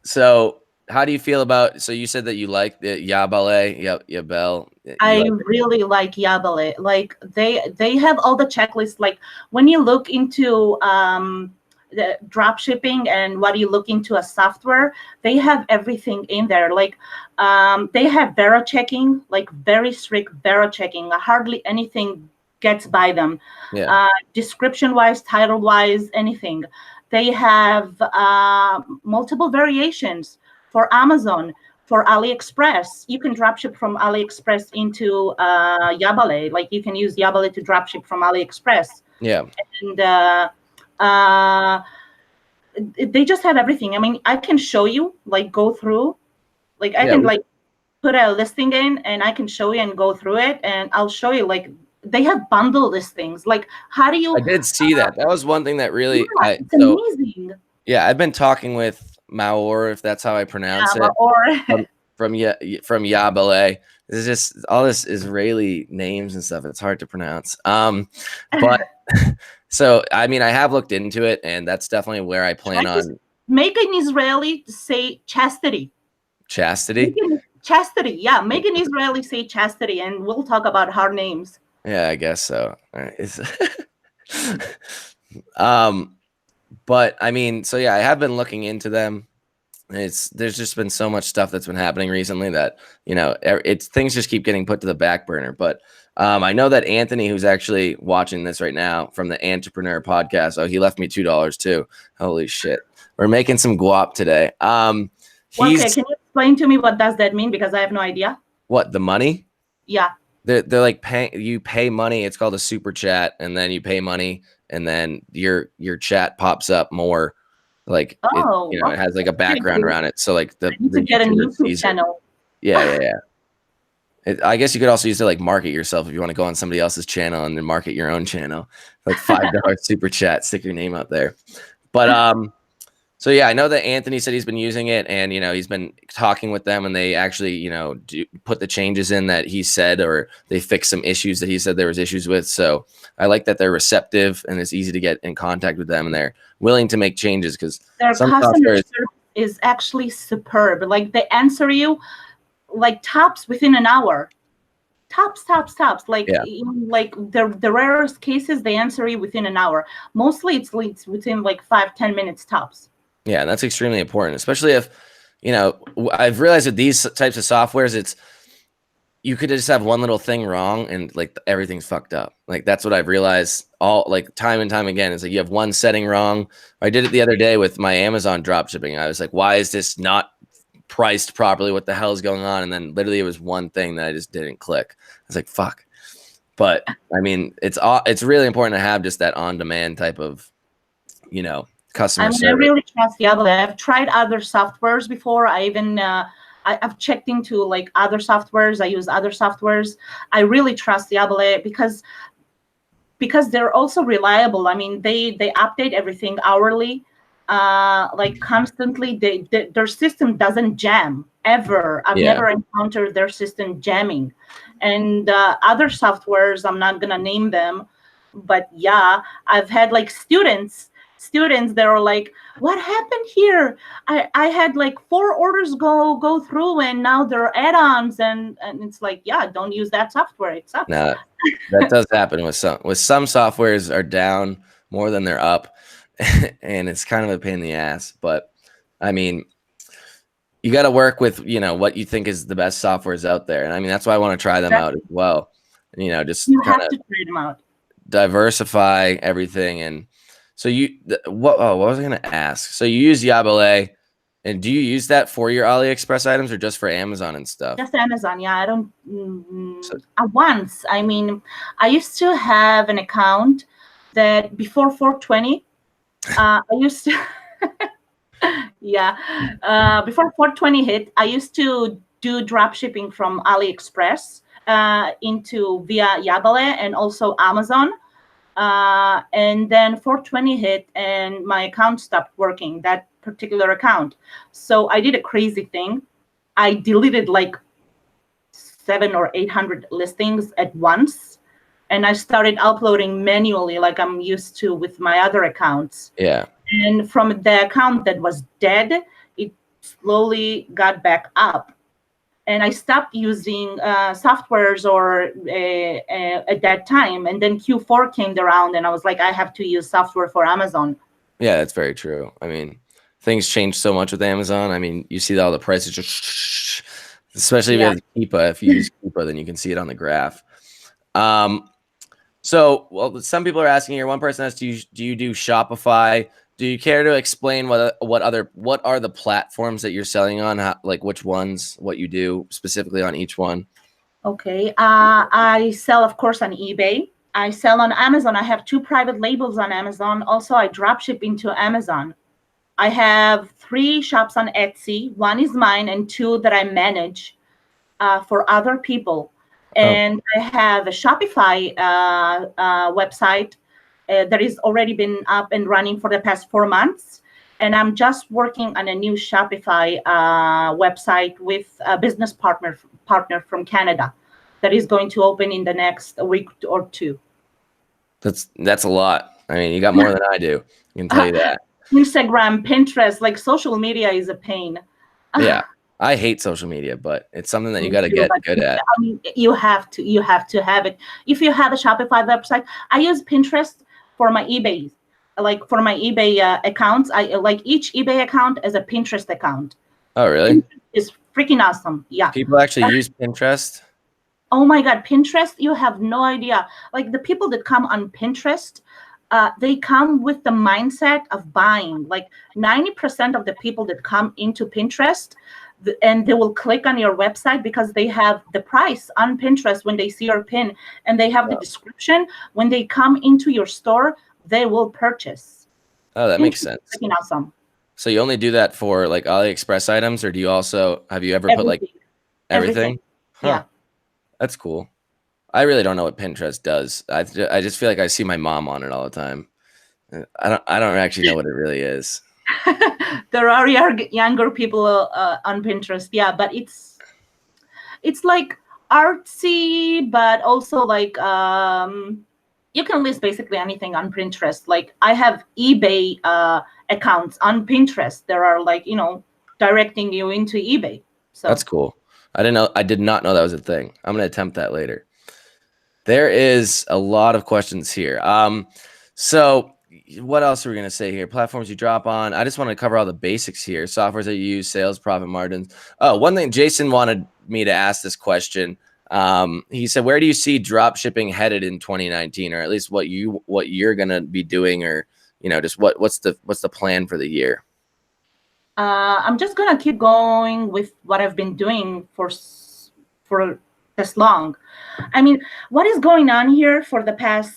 Speaker 1: So how do you feel about? So you said that you like the Ballet, Yabel.
Speaker 2: I really like Ballet. Like they have all the checklists. Like when you look into the drop shipping and what you look into a software, they have everything in there. Like they have Vera checking, like very strict Vera checking. Hardly anything gets by them.
Speaker 1: Yeah.
Speaker 2: Description wise, title wise, anything. They have multiple variations for Amazon. For Aliexpress, you can dropship from Aliexpress into Ballet. Like you can use Ballet to dropship from Aliexpress.
Speaker 1: Yeah.
Speaker 2: And they just have everything. I mean, I can show you, like go through, like I can like put a listing in and I can show you and go through it. And I'll show you, like they have bundle listings. Like how do you?
Speaker 1: I did see that. That was one thing that really,
Speaker 2: it's amazing.
Speaker 1: Yeah, I've been talking with Maor, if that's how I pronounce it, from Ballet. It's just all this Israeli names and stuff. It's hard to pronounce. But so I mean, I have looked into it, and that's definitely where I plan on.
Speaker 2: Make an Israeli say chastity.
Speaker 1: Chastity.
Speaker 2: Chastity, yeah. Make an Israeli say chastity, and we'll talk about hard names.
Speaker 1: Yeah, I guess so. But I mean, so yeah, I have been looking into them. There's just been so much stuff that's been happening recently that, you know, things just keep getting put to the back burner. But I know that Anthony, who's actually watching this right now from the Entrepreneur podcast, he left me $2 too. Holy shit, we're making some guap today.
Speaker 2: Okay, can you explain to me what does that mean? Because I have no idea.
Speaker 1: What, the money?
Speaker 2: Yeah.
Speaker 1: They're like you pay money. It's called a super chat, and then you pay money, and then your chat pops up more. Like it has like a background around it. So like the
Speaker 2: get a YouTube channel.
Speaker 1: Yeah. I guess you could also use it to like market yourself if you want to go on somebody else's channel and then market your own channel. Like $5 super chat, stick your name up there. But so yeah, I know that Anthony said he's been using it, and you know he's been talking with them, and they actually put the changes in that he said, or they fixed some issues that he said there was issues with. So I like that they're receptive and it's easy to get in contact with them, and they're willing to make changes because
Speaker 2: their customer service is actually superb. Like they answer you like tops within an hour. Tops. Like like the rarest cases, they answer you within an hour. Mostly it's within like 5-10 minutes tops.
Speaker 1: Yeah, and that's extremely important, especially if, I've realized with these types of softwares, you could just have one little thing wrong and like everything's fucked up. Like that's what I've realized time and time again. Is like you have one setting wrong. I did it the other day with my Amazon dropshipping. I was like, why is this not priced properly? What the hell is going on? And then literally it was one thing that I just didn't click. I was like, fuck. But I mean, it's really important to have just that on-demand type of, customer service.
Speaker 2: I really trust Ballet. I've tried other softwares before. I even I've checked into like other softwares. I use other softwares. I really trust Ballet because they're also reliable. I mean, they update everything hourly, like constantly. Their system doesn't jam ever. I've never encountered their system jamming. And other softwares, I'm not gonna name them, but yeah, I've had like students that are like, what happened here? I had like 4 orders go through, and now they're add-ons, and it's like, yeah, don't use that software. It sucks.
Speaker 1: No, that does happen with some softwares are down more than they're up, and it's kind of a pain in the ass. But I mean, you got to work with what you think is the best softwares out there, and I mean that's why I want to try them out as well. Just
Speaker 2: you have to try them out,
Speaker 1: diversify everything. And so what was I going to ask? So you use Ballet, And do you use that for your AliExpress items or just for Amazon and stuff?
Speaker 2: Just Amazon, yeah. I don't.
Speaker 1: So,
Speaker 2: Once, I mean, I used to have an account that before 420, I used to, yeah, before 420 hit, I used to do drop shipping from AliExpress into via Ballet and also Amazon. And then 420 hit and my account stopped working, that particular account. So I did a crazy thing. I deleted like 700 or 800 listings at once. And I started uploading manually like I'm used to with my other accounts.
Speaker 1: yeah.
Speaker 2: And from the account that was dead, it slowly got back up. And I stopped using softwares or at that time. And then Q4 came around and I was like, I have to use software for Amazon.
Speaker 1: Yeah, that's very true. I mean, things change so much with Amazon. I mean, you see all the prices just, especially if you have Keepa. If you use Keepa, then you can see it on the graph. So, well, some people are asking here. One person asked, do you do Shopify? Do you care to explain what are the platforms that you're selling on? How, like which ones, what you do specifically on each one?
Speaker 2: Okay. I sell, of course, on eBay. I sell on Amazon. I have 2 private labels on Amazon. Also, I drop ship into Amazon. I have 3 shops on Etsy. 1 is mine and 2 that I manage for other people. And I have a Shopify website that has already been up and running for the past 4 months. And I'm just working on a new Shopify website with a business partner from Canada that is going to open in the next week or 2.
Speaker 1: That's a lot. I mean, you got more than I do. I can tell you that.
Speaker 2: Instagram, Pinterest, like social media is a pain.
Speaker 1: Yeah. I hate social media, but it's something that you got to get good at.
Speaker 2: I mean, you have to have it. If you have a Shopify website, I use Pinterest for my eBay. Like for my eBay accounts, I like each eBay account as a Pinterest account.
Speaker 1: Oh, really?
Speaker 2: It's freaking awesome. Yeah.
Speaker 1: People actually use Pinterest?
Speaker 2: Oh my God, Pinterest, you have no idea. Like the people that come on Pinterest, they come with the mindset of buying. Like 90% of the people that come into Pinterest, and they will click on your website because they have the price on Pinterest when they see your pin and they have the description. When they come into your store, they will purchase.
Speaker 1: Oh, that makes sense.
Speaker 2: Freaking awesome.
Speaker 1: So you only do that for like AliExpress items, or do you also, have you ever put like everything? Huh.
Speaker 2: Yeah.
Speaker 1: That's cool. I really don't know what Pinterest does. I just feel like I see my mom on it all the time. I don't actually know what it really is.
Speaker 2: There are younger people on Pinterest, yeah, but it's like artsy, but also like you can list basically anything on Pinterest. Like I have eBay accounts on Pinterest. There are like, directing you into eBay. So
Speaker 1: that's cool. I did not know that was a thing. I'm gonna attempt that later. There is a lot of questions here. So what else are we gonna say here? Platforms you drop on. I just want to cover all the basics here. Softwares that you use, sales, profit margins. Oh, one thing Jason wanted me to ask this question. He said, where do you see drop shipping headed in 2019, or at least what you're gonna be doing, or just what's the plan for the year?
Speaker 2: I'm just gonna keep going with what I've been doing for this long. I mean, what is going on here for the past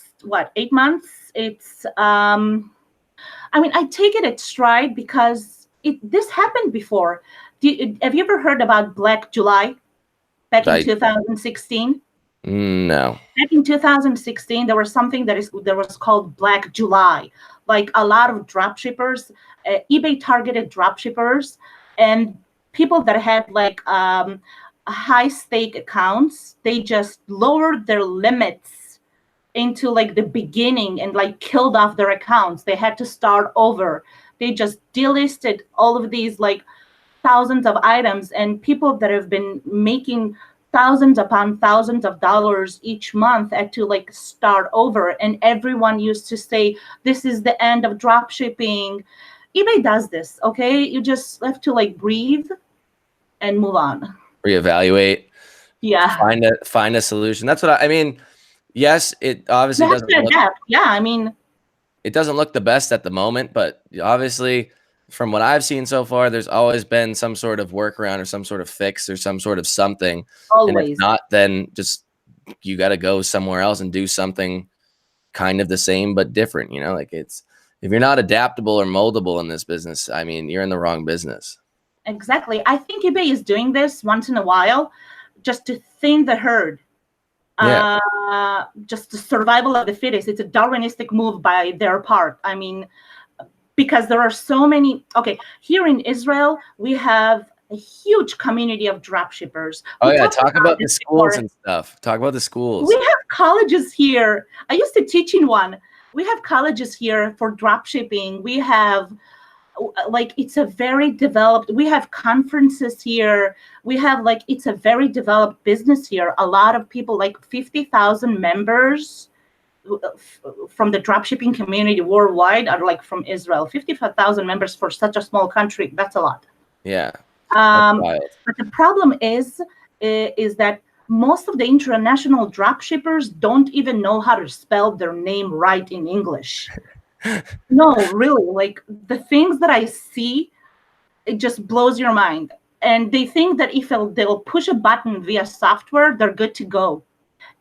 Speaker 2: 8 months? It's I mean, I take it at stride because this happened before. Have you ever heard about Black July back in 2016?
Speaker 1: No.
Speaker 2: Back in 2016, there was something that was called Black July. Like a lot of dropshippers, eBay targeted dropshippers, and people that had like high stake accounts, they just lowered their limits into like the beginning and like killed off their accounts. They had to start over. They just delisted all of these like thousands of items, and people that have been making thousands upon thousands of dollars each month had to like start over. And everyone used to say, this is the end of drop shipping. eBay does this, okay? You just have to like breathe and move on.
Speaker 1: Reevaluate.
Speaker 2: Yeah.
Speaker 1: Find a solution. That's what I mean. Yes, it obviously doesn't look,
Speaker 2: yeah, I mean,
Speaker 1: it doesn't look the best at the moment, but obviously from what I've seen so far, there's always been some sort of workaround or some sort of fix or some sort of something. And if
Speaker 2: Always.
Speaker 1: not, then just you got to go somewhere else and do something kind of the same but different. You know, like it's if you're not adaptable or moldable in this business, I mean, you're in the wrong business.
Speaker 2: Exactly. I think eBay is doing this once in a while just to thin the herd.
Speaker 1: Yeah.
Speaker 2: Just the survival of the fittest. It's a Darwinistic move by their part. I mean, because there are so many. Okay, here in Israel, we have a huge community of dropshippers.
Speaker 1: Oh,
Speaker 2: We
Speaker 1: yeah.
Speaker 2: talked
Speaker 1: Talk about the
Speaker 2: this
Speaker 1: schools
Speaker 2: before.
Speaker 1: and stuff. Talk about the schools.
Speaker 2: We have colleges here. I used to teach in one. We have colleges here for dropshipping. We have, like, it's a very developed, we have conferences here. We have, like, it's a very developed business here. A lot of people, like 50,000 members from the dropshipping community worldwide are like from Israel. 55,000 members for such a small country. That's a lot.
Speaker 1: Yeah.
Speaker 2: But the problem is that most of the international dropshippers don't even know how to spell their name right in English. No, really, like the things that I see, it just blows your mind. And they think that if they'll push a button via software, they're good to go.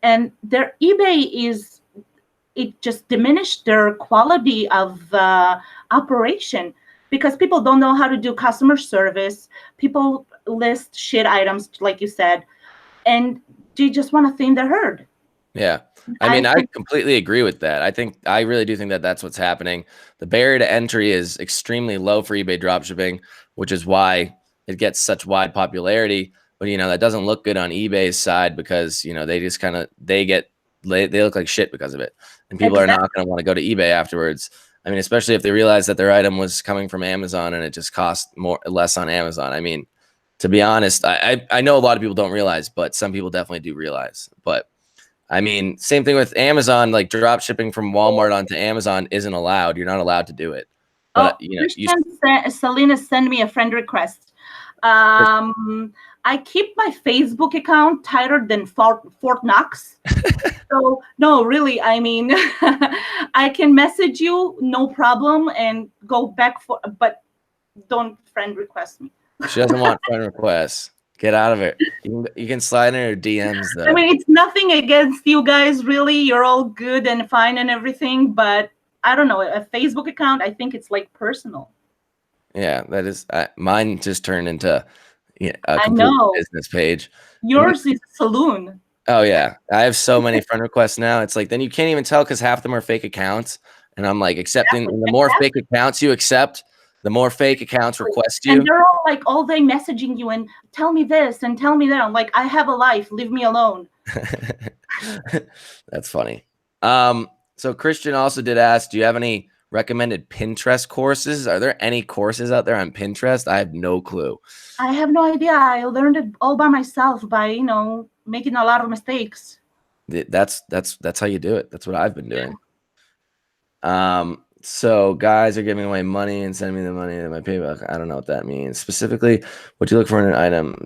Speaker 2: And their eBay it just diminished their quality of operation because people don't know how to do customer service. People list shit items, like you said, and they just want to thin their herd.
Speaker 1: Yeah. I mean, I completely agree with that. I really do think that that's what's happening. The barrier to entry is extremely low for eBay dropshipping, which is why it gets such wide popularity. But, you know, that doesn't look good on eBay's side because, you know, they just kind of, they look like shit because of it. And people are not going to want to go to eBay afterwards. I mean, especially if they realize that their item was coming from Amazon and it just cost less on Amazon. I mean, to be honest, I know a lot of people don't realize, but some people definitely do realize. But I mean, same thing with Amazon, like drop shipping from Walmart onto Amazon isn't allowed. You're not allowed to do it. But you know,
Speaker 2: Selena send me a friend request. I keep my Facebook account tighter than Fort Knox. So no, really, I mean, I can message you, no problem, and go back but don't friend request me.
Speaker 1: She doesn't want friend requests. Get out of it. You can slide in her DMs though.
Speaker 2: I mean, it's nothing against you guys, really. You're all good and fine and everything, but I don't know, a Facebook account, I think it's like personal.
Speaker 1: Yeah, that is mine just turned into a complete business page.
Speaker 2: Yours is a saloon.
Speaker 1: Oh yeah, I have so many friend requests now. It's like then you can't even tell because half of them are fake accounts, and I'm like accepting. The more fake accounts you accept, the more fake accounts request you.
Speaker 2: And they're all like all day messaging you and tell me this and tell me that. I'm like, I have a life. Leave me alone.
Speaker 1: That's funny. So Christian also did ask, do you have any recommended Pinterest courses? Are there any courses out there on Pinterest? I have no clue.
Speaker 2: I have no idea. I learned it all by myself by, you know, making a lot of mistakes.
Speaker 1: That's how you do it. That's what I've been doing. So guys are giving away money and sending me the money to my PayPal. I don't know what that means. Specifically, what you look for in an item.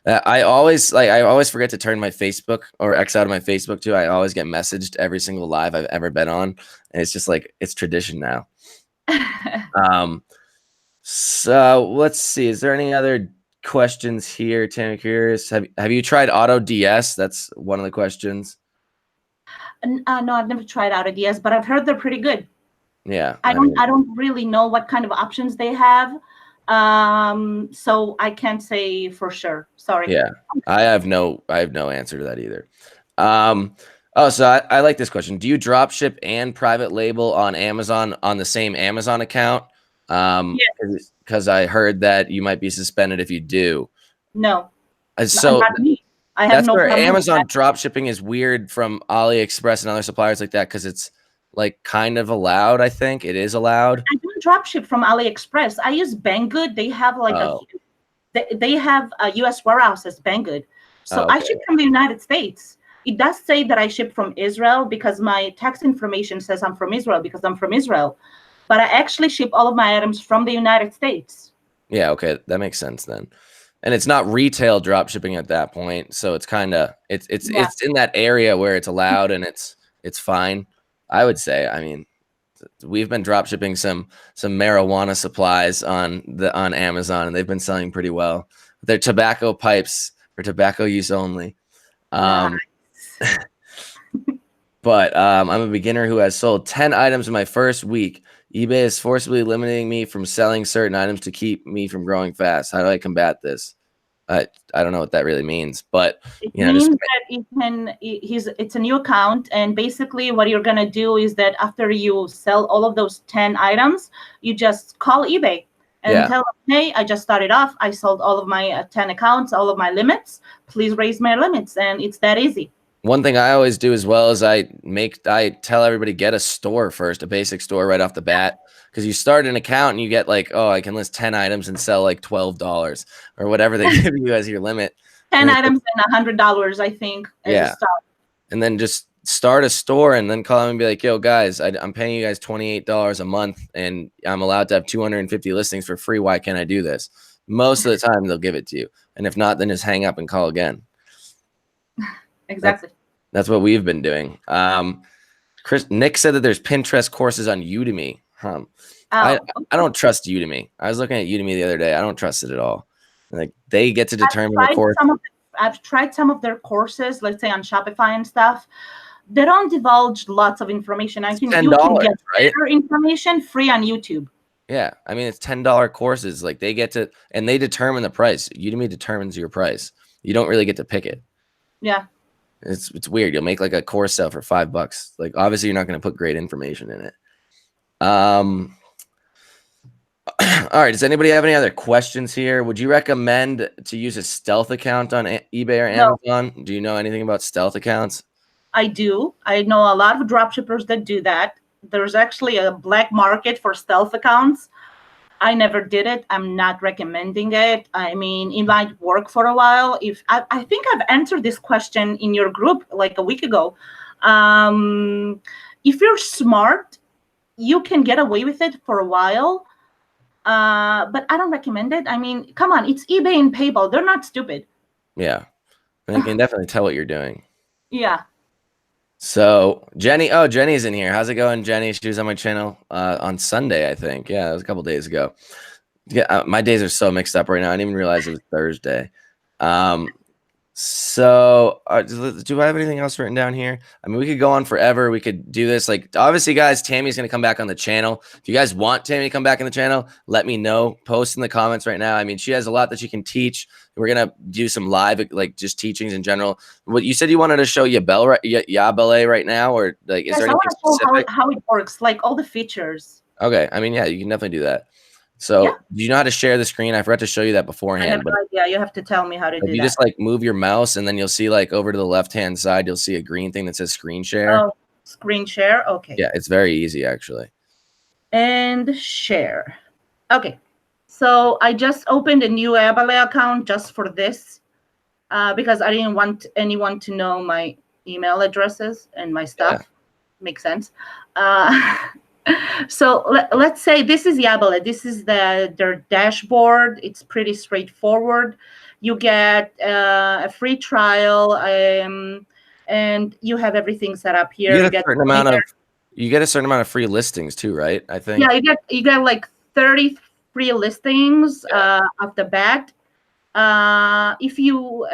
Speaker 1: I always forget to turn my Facebook or X out of my Facebook too. I always get messaged every single live I've ever been on. And it's just like, it's tradition now. So let's see. Is there any other questions here? Tammy, curious. Have you tried Auto DS? That's one of the questions.
Speaker 2: No, I've never tried Auto DS, but I've heard they're pretty good.
Speaker 1: Yeah.
Speaker 2: I don't really know what kind of options they have. So I can't say for sure. Sorry.
Speaker 1: Yeah. I have no answer to that either. Oh, so I like this question. Do you drop ship and private label on Amazon on the same Amazon account?
Speaker 2: Yes.
Speaker 1: Because I heard that you might be suspended if you do.
Speaker 2: No.
Speaker 1: So
Speaker 2: not me. I have
Speaker 1: that's
Speaker 2: no
Speaker 1: where
Speaker 2: problem
Speaker 1: Amazon drop shipping is weird from Aliexpress and other suppliers like that because it's like kind of allowed. I think it is allowed.
Speaker 2: I don't drop ship from AliExpress. I use Banggood. They have like they have a US warehouse as Banggood. So I ship from the United States. It does say that I ship from Israel because my tax information says I'm from Israel because I'm from Israel. But I actually ship all of my items from the United States.
Speaker 1: Yeah, okay, that makes sense then. And it's not retail drop shipping at that point, so it's kind of it's in that area where it's allowed and it's fine. I would say. I mean, we've been drop shipping some marijuana supplies on Amazon, and they've been selling pretty well. They're tobacco pipes for tobacco use only.
Speaker 2: Nice.
Speaker 1: But I'm a beginner who has sold 10 items in my first week. eBay is forcibly limiting me from selling certain items to keep me from growing fast. How do I combat this? I don't know what that really means, but
Speaker 2: it means that it's a new account, and basically what you're gonna do is that after you sell all of those 10 items, you just call eBay and tell them, hey, I just started off. I sold all of my 10 accounts, all of my limits. Please raise my limits, and it's that easy.
Speaker 1: One thing I always do as well is I tell everybody get a store first, a basic store right off the bat. Because you start an account and you get like, oh, I can list 10 items and sell like $12 or whatever they give you as your limit.
Speaker 2: 10 items and $100, I think.
Speaker 1: Yeah. And then just start a store and then call them and be like, yo, guys, I'm paying you guys $28 a month and I'm allowed to have 250 listings for free. Why can't I do this? Most of the time they'll give it to you. And if not, then just hang up and call again.
Speaker 2: Exactly.
Speaker 1: That's what we've been doing. Nick said that there's Pinterest courses on Udemy. I don't trust Udemy. I was looking at Udemy the other day. I don't trust it at all. Like they get to determine the course.
Speaker 2: I've tried some of their courses, let's say on Shopify and stuff. They don't divulge lots of information. I think you can get better information free on YouTube.
Speaker 1: Yeah, I mean it's $10 courses. Like they get to, and they determine the price. Udemy determines your price. You don't really get to pick it.
Speaker 2: Yeah.
Speaker 1: It's weird. You'll make like a course sale for $5. Like obviously you're not going to put great information in it. All right. Does anybody have any other questions here? Would you recommend to use a stealth account on eBay or Amazon? No. Do you know anything about stealth accounts?
Speaker 2: I do. I know a lot of dropshippers that do that. There's actually a black market for stealth accounts. I never did it. I'm not recommending it. I mean, it might work for a while. If I think I've answered this question in your group like a week ago. If you're smart, you can get away with it for a while. But I don't recommend it. I mean, come on, it's eBay and PayPal. They're not stupid.
Speaker 1: Yeah. And you can definitely tell what you're doing.
Speaker 2: Yeah.
Speaker 1: So Jenny's in here. How's it going, Jenny? She was on my channel on Sunday, I think. Yeah, it was a couple days ago. Yeah, my days are so mixed up right now. I didn't even realize it was Thursday. So do I have anything else written down here? I mean, we could go on forever. We could do this. Like, obviously, guys, Tammy's going to come back on the channel. If you guys want Tammy to come back on the channel, let me know. Post in the comments right now. I mean, she has a lot that she can teach. We're going to do some live, like, just teachings in general. What you said you wanted to show Ballet right now, or like, is there anything specific?
Speaker 2: How it works, like all the features.
Speaker 1: Okay. I mean, yeah, you can definitely do that. So do you know how to share the screen? I forgot to show you that beforehand.
Speaker 2: I have no idea. You have to tell me how to do that.
Speaker 1: You just like move your mouse and then you'll see like over to the left-hand side, you'll see a green thing that says screen share.
Speaker 2: Oh, screen share. Okay.
Speaker 1: Yeah, it's very easy actually.
Speaker 2: And share. Okay. So I just opened a new Ballet account just for this because I didn't want anyone to know my email addresses and my stuff. Yeah. Makes sense. So let's say this is Ballet. This is their dashboard. It's pretty straightforward. You get a free trial, and you have everything set up here.
Speaker 1: You get a certain amount of free listings too, right? I think.
Speaker 2: Yeah, you get like 30 free listings off the bat. If you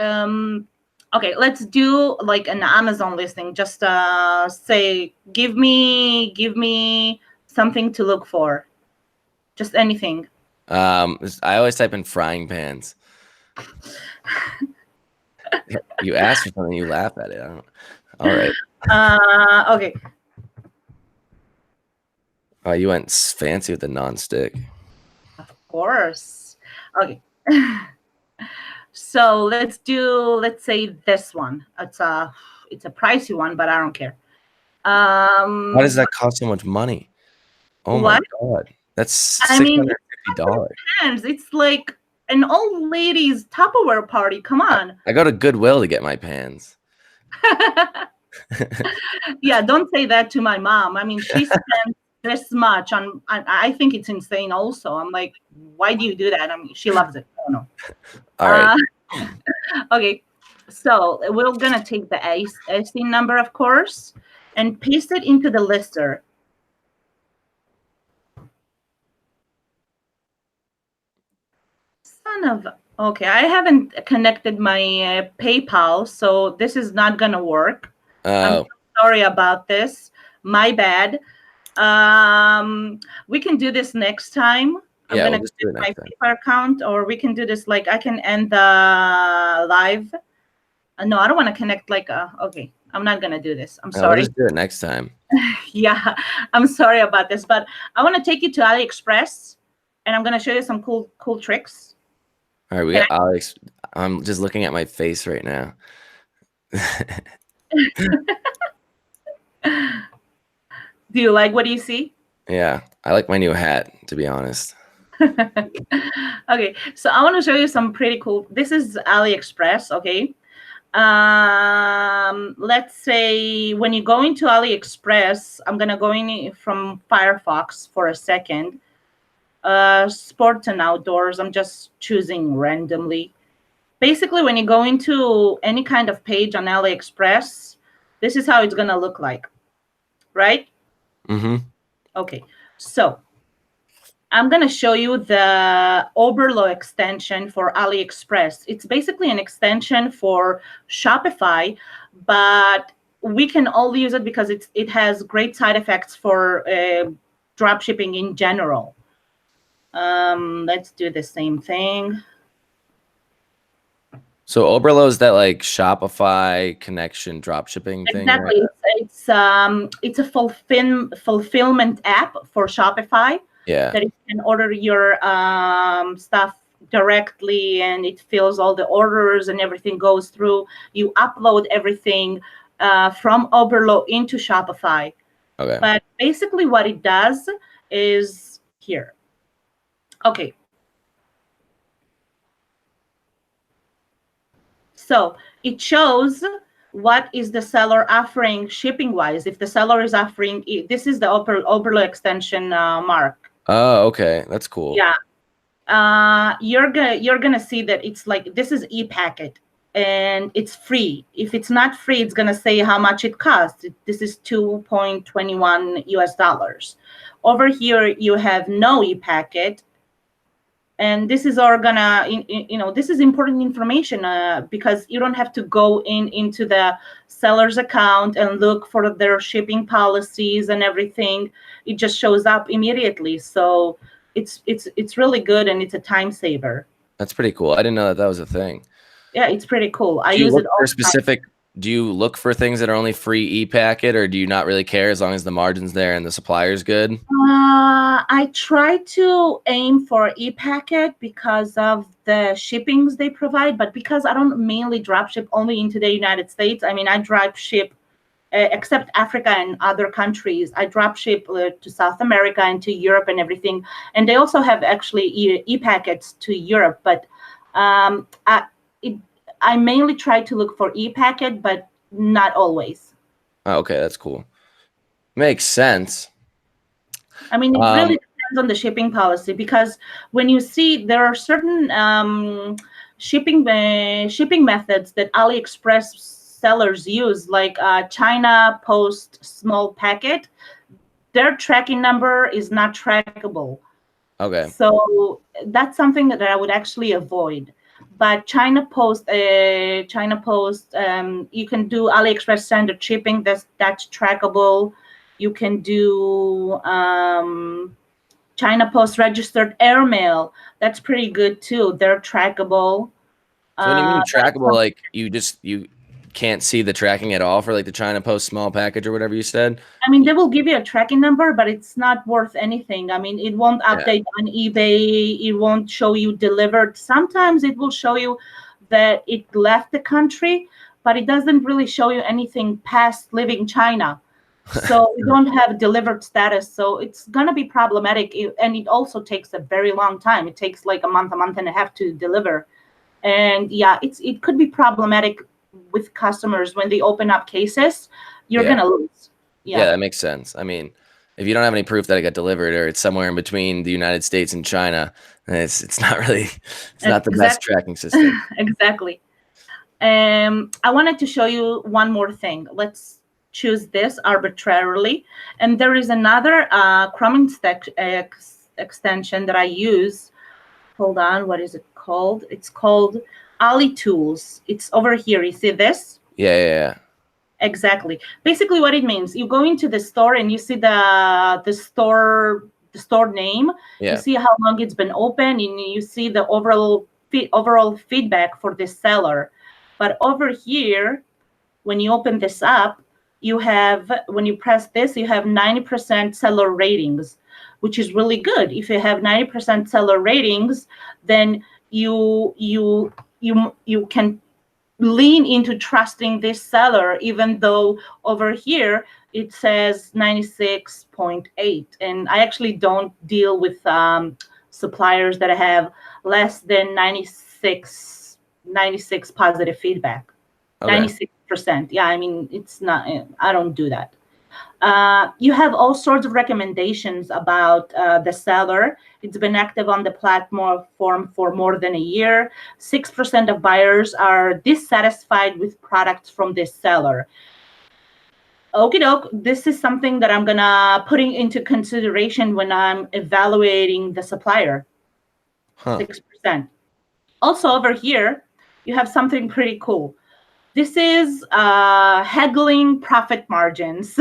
Speaker 2: okay, let's do like an Amazon listing. Just say, give me something to look for. Just anything.
Speaker 1: I always type in frying pans. You ask for something, you laugh at it. All right.
Speaker 2: Okay.
Speaker 1: Oh, you went fancy with the non-stick.
Speaker 2: Of course. Okay. So let's say this one. It's a pricey one, but I don't care.
Speaker 1: Why does that cost so much money? Oh my God, that's $650.
Speaker 2: It's like an old lady's Tupperware party. Come on.
Speaker 1: I go to Goodwill to get my pans.
Speaker 2: Yeah, don't say that to my mom. I mean, she spends this much on. I think it's insane. Also, I'm like, why do you do that? I mean, she loves it. I don't know.
Speaker 1: All right.
Speaker 2: Okay, so we're gonna take the IC number, of course, and paste it into the lister. kind of, okay, I haven't connected my PayPal, so this is not going to work. I'm
Speaker 1: Oh,
Speaker 2: sorry about this. My bad. We can do this next time. I'm
Speaker 1: yeah,
Speaker 2: going
Speaker 1: we'll
Speaker 2: to
Speaker 1: just do
Speaker 2: get
Speaker 1: it
Speaker 2: my
Speaker 1: next time.
Speaker 2: PayPal account, or we can do this like I can end the live. No, I don't want to connect like, okay, I'm not going to do this. I'm
Speaker 1: No, we'll
Speaker 2: sorry.
Speaker 1: just do it next time.
Speaker 2: Yeah, I'm sorry about this, but I want to take you to Aliexpress, and I'm going to show you some cool tricks.
Speaker 1: All right, we
Speaker 2: Can
Speaker 1: got Alex. I'm just looking at my face right now.
Speaker 2: Do you like what you see?
Speaker 1: Yeah, I like my new hat, to be honest.
Speaker 2: Okay, so I want to show you some pretty cool. This is AliExpress, okay? Let's say when you go into AliExpress, I'm gonna go in from Firefox for a second. Sports and outdoors, I'm just choosing randomly. Basically, when you go into any kind of page on AliExpress, this is how it's gonna look like, right?
Speaker 1: Mm-hmm.
Speaker 2: Okay, so I'm going to show you the Oberlo extension for AliExpress. It's basically an extension for Shopify, but we can all use it because it has great side effects for dropshipping in general. Let's do the same thing.
Speaker 1: So Oberlo is that like Shopify connection dropshipping thing, right?
Speaker 2: Exactly. It's a fulfillment app for Shopify
Speaker 1: Yeah.
Speaker 2: that you can order your stuff directly, and it fills all the orders and everything goes through. You upload everything from Oberlo into Shopify.
Speaker 1: Okay.
Speaker 2: But basically what it does is here. Okay. So it shows what is the seller offering shipping wise. If the seller is offering, this is the Oberlo extension mark.
Speaker 1: Oh, okay. That's cool.
Speaker 2: Yeah. You're gonna see that it's like, this is e-packet and it's free. If it's not free, it's gonna say how much it costs. This is $2.21 US. Over here you have no e-packet, and this is all gonna, this is important information because you don't have to go into the seller's account and look for their shipping policies and everything. It just shows up immediately. So it's really good, and it's a time saver.
Speaker 1: That's pretty cool. I didn't know that that was a thing.
Speaker 2: Yeah, it's pretty cool. I
Speaker 1: Do you
Speaker 2: use
Speaker 1: look
Speaker 2: it all
Speaker 1: for
Speaker 2: the time.
Speaker 1: specific? Do you look for things that are only free e-packet, or do you not really care as long as the margin's there and the supplier's good?
Speaker 2: I try to aim for e-packet because of the shippings they provide, but because I don't mainly dropship only into the United States. I mean, I dropship except Africa and other countries. I dropship to South America and to Europe and everything. And they also have actually e-packets to Europe, but I mainly try to look for e-packet, but not always.
Speaker 1: Oh, okay, that's cool. Makes sense.
Speaker 2: I mean, it really depends on the shipping policy, because when you see there are certain shipping methods that AliExpress sellers use, like China Post small packet, their tracking number is not trackable.
Speaker 1: Okay.
Speaker 2: So that's something that I would actually avoid. But China Post, you can do AliExpress standard shipping. That's trackable. You can do China Post registered airmail. That's pretty good too. They're trackable.
Speaker 1: So when you mean trackable, like you can't see the tracking at all for like the China Post small package or whatever you said?
Speaker 2: I mean, they will give you a tracking number, but it's not worth anything. I mean, it won't update on eBay. It won't show you delivered. Sometimes it will show you that it left the country, but it doesn't really show you anything past leaving China. So we don't have delivered status. So it's going to be problematic. And it also takes a very long time. It takes like a month and a half to deliver. And yeah, it could be problematic with customers when they open up cases. You're going to lose.
Speaker 1: Yeah, that makes sense. I mean, if you don't have any proof that it got delivered, or it's somewhere in between the United States and China, then it's not really, it's not the best tracking system.
Speaker 2: Exactly. I wanted to show you one more thing. Let's choose this arbitrarily. And there is another Chrome extension that I use. hold on, what is it called? It's called Ali Tools. It's over here. You see this?
Speaker 1: Yeah.
Speaker 2: Exactly. Basically, what it means, you go into the store and you see the store name. You
Speaker 1: Yeah.
Speaker 2: see how long it's been open, and you see the overall feedback for the seller. But over here, when you open this up, when you press this, you have 90% seller ratings, which is really good. If you have 90% seller ratings, then you can lean into trusting this seller, even though over here it says 96.8. And I actually don't deal with suppliers that have less than 96 positive feedback.
Speaker 1: Okay.
Speaker 2: 96%. Yeah, I mean, it's not, I don't do that. You have all sorts of recommendations about the seller. It's been active on the platform for more than a year. 6% of buyers are dissatisfied with products from this seller. Okie doke, this is something that I'm gonna putting into consideration when I'm evaluating the supplier. 6%. Also over here, you have something pretty cool. This is haggling profit margins.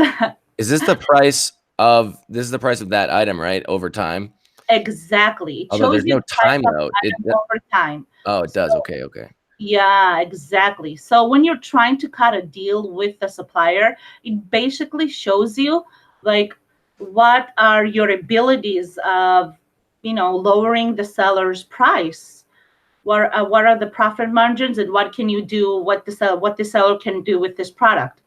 Speaker 1: Is this the price of that item, right? Over time?
Speaker 2: Exactly. It
Speaker 1: Although
Speaker 2: shows
Speaker 1: there's
Speaker 2: you
Speaker 1: no
Speaker 2: the price
Speaker 1: time
Speaker 2: of
Speaker 1: though.
Speaker 2: the item over time.
Speaker 1: Oh, it does.
Speaker 2: So,
Speaker 1: Okay.
Speaker 2: yeah, exactly. So when you're trying to cut a deal with the supplier, it basically shows you like what are your abilities of, lowering the seller's price. What are the profit margins, and what can you do? What the seller can do with this product?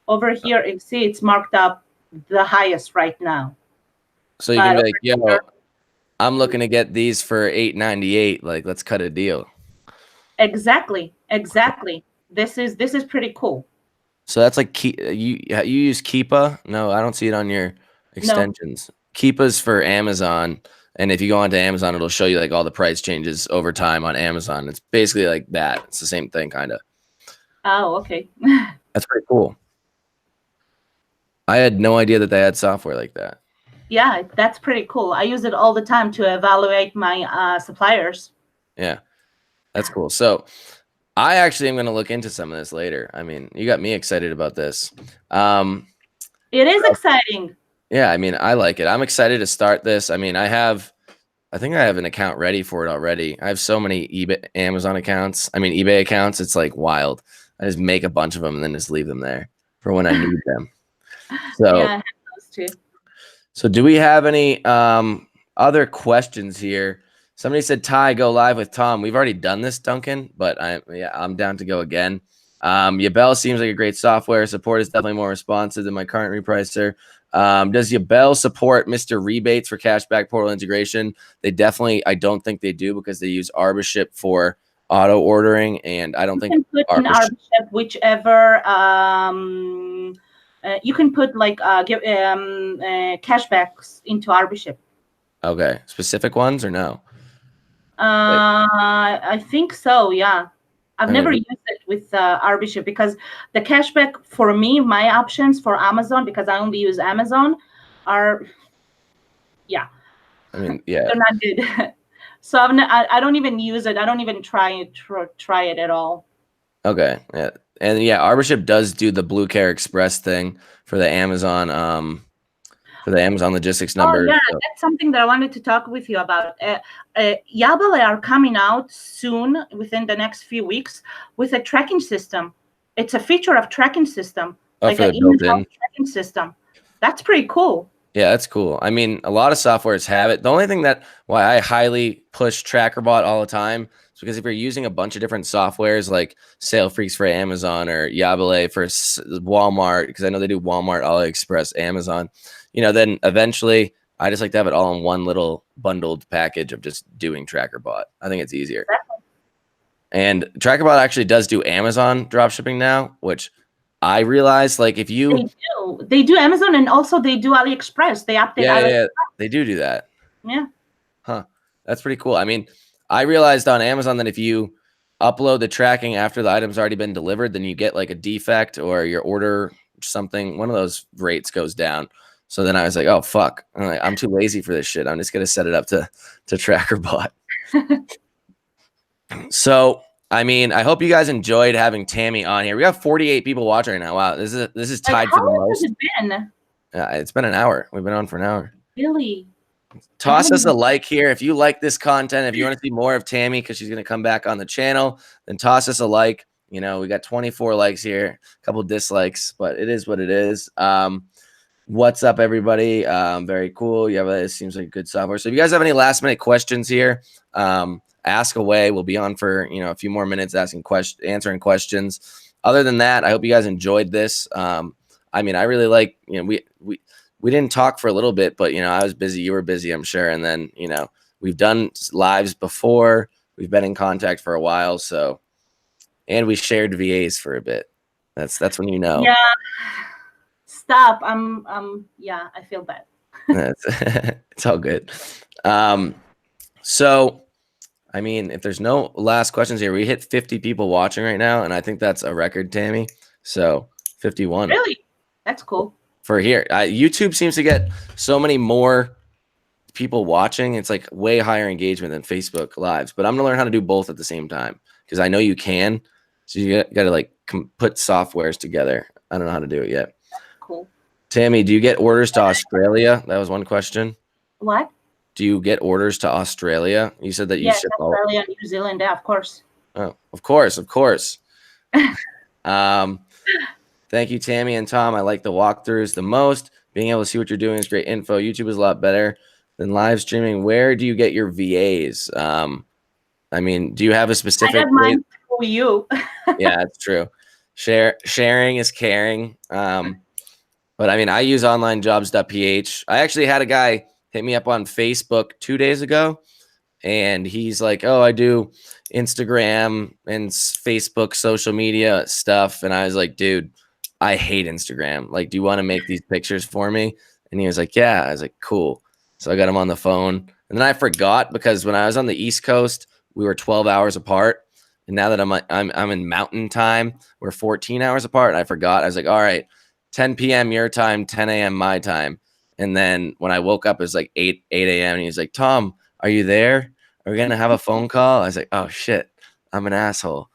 Speaker 2: Over here, you see it's marked up the highest right now.
Speaker 1: So you can be like, yo, I'm looking to get these for $8.98. Like, let's cut a deal.
Speaker 2: Exactly. This is pretty cool.
Speaker 1: So that's like you use Keepa? No, I don't see it on your extensions. No. Keepa's for Amazon, and if you go onto Amazon, it'll show you like all the price changes over time on Amazon. It's basically like that. It's the same thing, kind of.
Speaker 2: Oh, okay.
Speaker 1: That's pretty cool. I had no idea that they had software like that.
Speaker 2: Yeah, that's pretty cool. I use it all the time to evaluate my suppliers.
Speaker 1: Yeah, that's cool. So I actually am going to look into some of this later. I mean, you got me excited about this.
Speaker 2: It is exciting.
Speaker 1: Yeah, I mean, I like it. I'm excited to start this. I mean, I think I have an account ready for it already. I have so many Amazon accounts. I mean, eBay accounts. It's like wild. I just make a bunch of them and then just leave them there for when I need them. So,
Speaker 2: yeah, I have those too.
Speaker 1: So do we have any other questions here? Somebody said, Ty, go live with Tom. We've already done this, Duncan, but I'm down to go again. Yabel seems like a great software. Support is definitely more responsive than my current repricer. Does Yabel support Mr. Rebates for cashback portal integration? I don't think they do, because they use Arbiship for auto ordering, and I don't think
Speaker 2: you can put in Arbiship whichever you can put like cashbacks into Arbiship.
Speaker 1: Okay, specific ones or no?
Speaker 2: I think so. Yeah, I've never used it with Arbiship, because the cashback for me, my options for Amazon, because I only use Amazon, are
Speaker 1: I mean, yeah,
Speaker 2: they're not good. So I don't even use it. I don't even try it at all.
Speaker 1: Okay, yeah, and yeah, Arbiship does do the Blue Care Express thing for the Amazon logistics number.
Speaker 2: Oh yeah, so that's something that I wanted to talk with you about. Ballet are coming out soon, within the next few weeks, with a tracking system. It's a feature of tracking system, like an in-house tracking system. That's pretty cool.
Speaker 1: Yeah, that's cool. I mean, a lot of softwares have it. The only thing why I highly push TrackerBot all the time is because if you're using a bunch of different softwares like Sale Freaks for Amazon or Yabale for Walmart, because I know they do Walmart, Aliexpress, Amazon, then eventually I just like to have it all in one little bundled package of just doing TrackerBot. I think it's easier. Exactly. And TrackerBot actually does do Amazon dropshipping now, which I realized, like, if you
Speaker 2: they do Amazon, and also they do AliExpress. They update.
Speaker 1: Yeah, they do that.
Speaker 2: Yeah.
Speaker 1: Huh. That's pretty cool. I mean, I realized on Amazon that if you upload the tracking after the item's already been delivered, then you get like a defect or your order something. One of those rates goes down. So then I was like, oh fuck, I'm too lazy for this shit. I'm just gonna set it up to TrackerBot. So, I mean, I hope you guys enjoyed having Tammy on here. We have 48 people watching right now. Wow, this is
Speaker 2: Like,
Speaker 1: tied
Speaker 2: how
Speaker 1: for the
Speaker 2: long
Speaker 1: most.
Speaker 2: has it been?
Speaker 1: It's been an hour. We've been on for an hour.
Speaker 2: Really? I
Speaker 1: Toss
Speaker 2: haven't
Speaker 1: us a
Speaker 2: even.
Speaker 1: like here if you like this content. If you want to see more of Tammy because she's going to come back on the channel, then toss us a like. You know, we got 24 likes here, a couple dislikes, but it is what it is. What's up, everybody? Very cool. You have it seems like good software. So if you guys have any last minute questions here, ask away. We'll be on for a few more minutes answering questions. Other than that, I hope you guys enjoyed this. I mean, I really like, we didn't talk for a little bit, but I was busy, you were busy, I'm sure. And then, we've done lives before, we've been in contact for a while. So, and we shared VAs for a bit. That's when
Speaker 2: Yeah. Stop. Yeah, I feel bad.
Speaker 1: It's all good. So, I mean, if there's no last questions here, we hit 50 people watching right now, and I think that's a record, Tammy. So 51.
Speaker 2: Really? That's cool.
Speaker 1: For here. YouTube seems to get so many more people watching. It's like way higher engagement than Facebook Lives. But I'm gonna learn how to do both at the same time because I know you can. So you got to like put softwares together. I don't know how to do it yet.
Speaker 2: Cool.
Speaker 1: Tammy, do you get orders to Australia? That was one question.
Speaker 2: What?
Speaker 1: Do you get orders to Australia? You said that you ship
Speaker 2: Australia, New Zealand, yeah, of course.
Speaker 1: Oh, of course, of course. Thank you, Tammy and Tom. I like the walkthroughs the most. Being able to see what you're doing is great info. YouTube is a lot better than live streaming. Where do you get your VAs? I mean, do you have a specific?
Speaker 2: I got mine for you.
Speaker 1: Yeah, that's true. Sharing is caring. But I mean, I use onlinejobs.ph. I actually had a guy hit me up on Facebook 2 days ago, and he's like, "Oh, I do Instagram and Facebook social media stuff." And I was like, "Dude, I hate Instagram. Like, do you want to make these pictures for me?" And he was like, "Yeah." I was like, "Cool." So I got him on the phone, and then I forgot because when I was on the East Coast, we were 12 hours apart. And now that I'm in mountain time, we're 14 hours apart. And I forgot. I was like, "All right, 10 p.m. your time, 10 a.m. my time." And then when I woke up, it was like 8 a.m. And he was like, "Tom, are you there? Are we going to have a phone call?" I was like, "Oh, shit. I'm an asshole."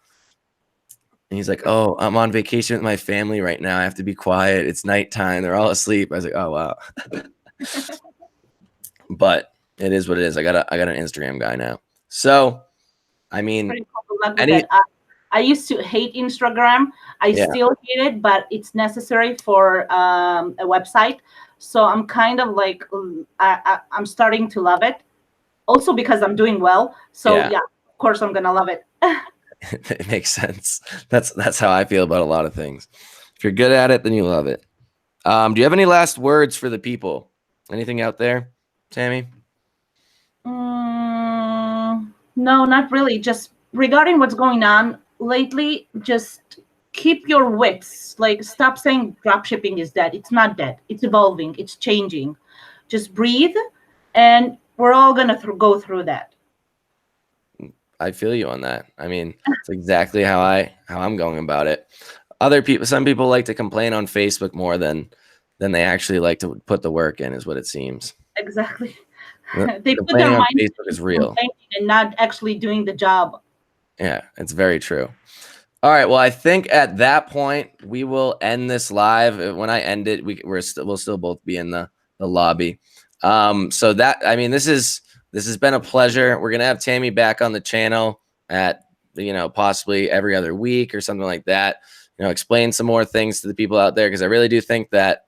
Speaker 1: And he's like, "Oh, I'm on vacation with my family right now. I have to be quiet. It's nighttime. They're all asleep." I was like, "Oh, wow." But it is what it is. I got an Instagram guy now. So, I mean,
Speaker 2: I used to hate Instagram. I still hate it, but it's necessary for a website. So I'm kind of like, I'm starting to love it. Also because I'm doing well. So yeah of course I'm gonna love it.
Speaker 1: It makes sense. That's how I feel about a lot of things. If you're good at it, then you love it. Do you have any last words for the people? Anything out there, Tammy?
Speaker 2: No, not really. Just regarding what's going on lately, just keep your wits. Like, stop saying dropshipping is dead. It's not dead. It's evolving. It's changing. Just breathe, and we're all gonna go through that.
Speaker 1: I feel you on that. I mean, it's exactly how I'm going about it. Some people like to complain on Facebook more than they actually like to put the work in, is what it seems.
Speaker 2: Exactly.
Speaker 1: They put their mind Facebook is real
Speaker 2: and not actually doing the job.
Speaker 1: Yeah, it's very true. All right. Well, I think at that point we will end this live. When I end it, we'll still both be in the lobby. So that, I mean, this has been a pleasure. We're gonna have Tammy back on the channel at possibly every other week or something like that. Explain some more things to the people out there, because I really do think that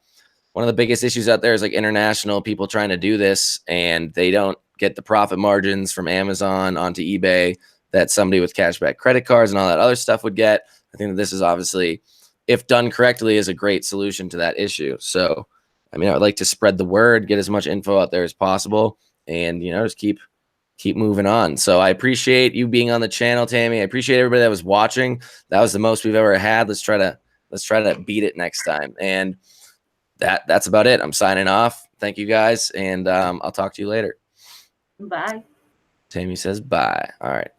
Speaker 1: one of the biggest issues out there is like international people trying to do this, and they don't get the profit margins from Amazon onto eBay that somebody with cashback credit cards and all that other stuff would get. I think that this is obviously, if done correctly, is a great solution to that issue. So, I mean, I would like to spread the word, get as much info out there as possible, and just keep moving on. So I appreciate you being on the channel, Tammy. I appreciate everybody that was watching. That was the most we've ever had. Let's try to beat it next time. And that's about it. I'm signing off. Thank you guys, and I'll talk to you later.
Speaker 2: Bye.
Speaker 1: Tammy says bye. All right.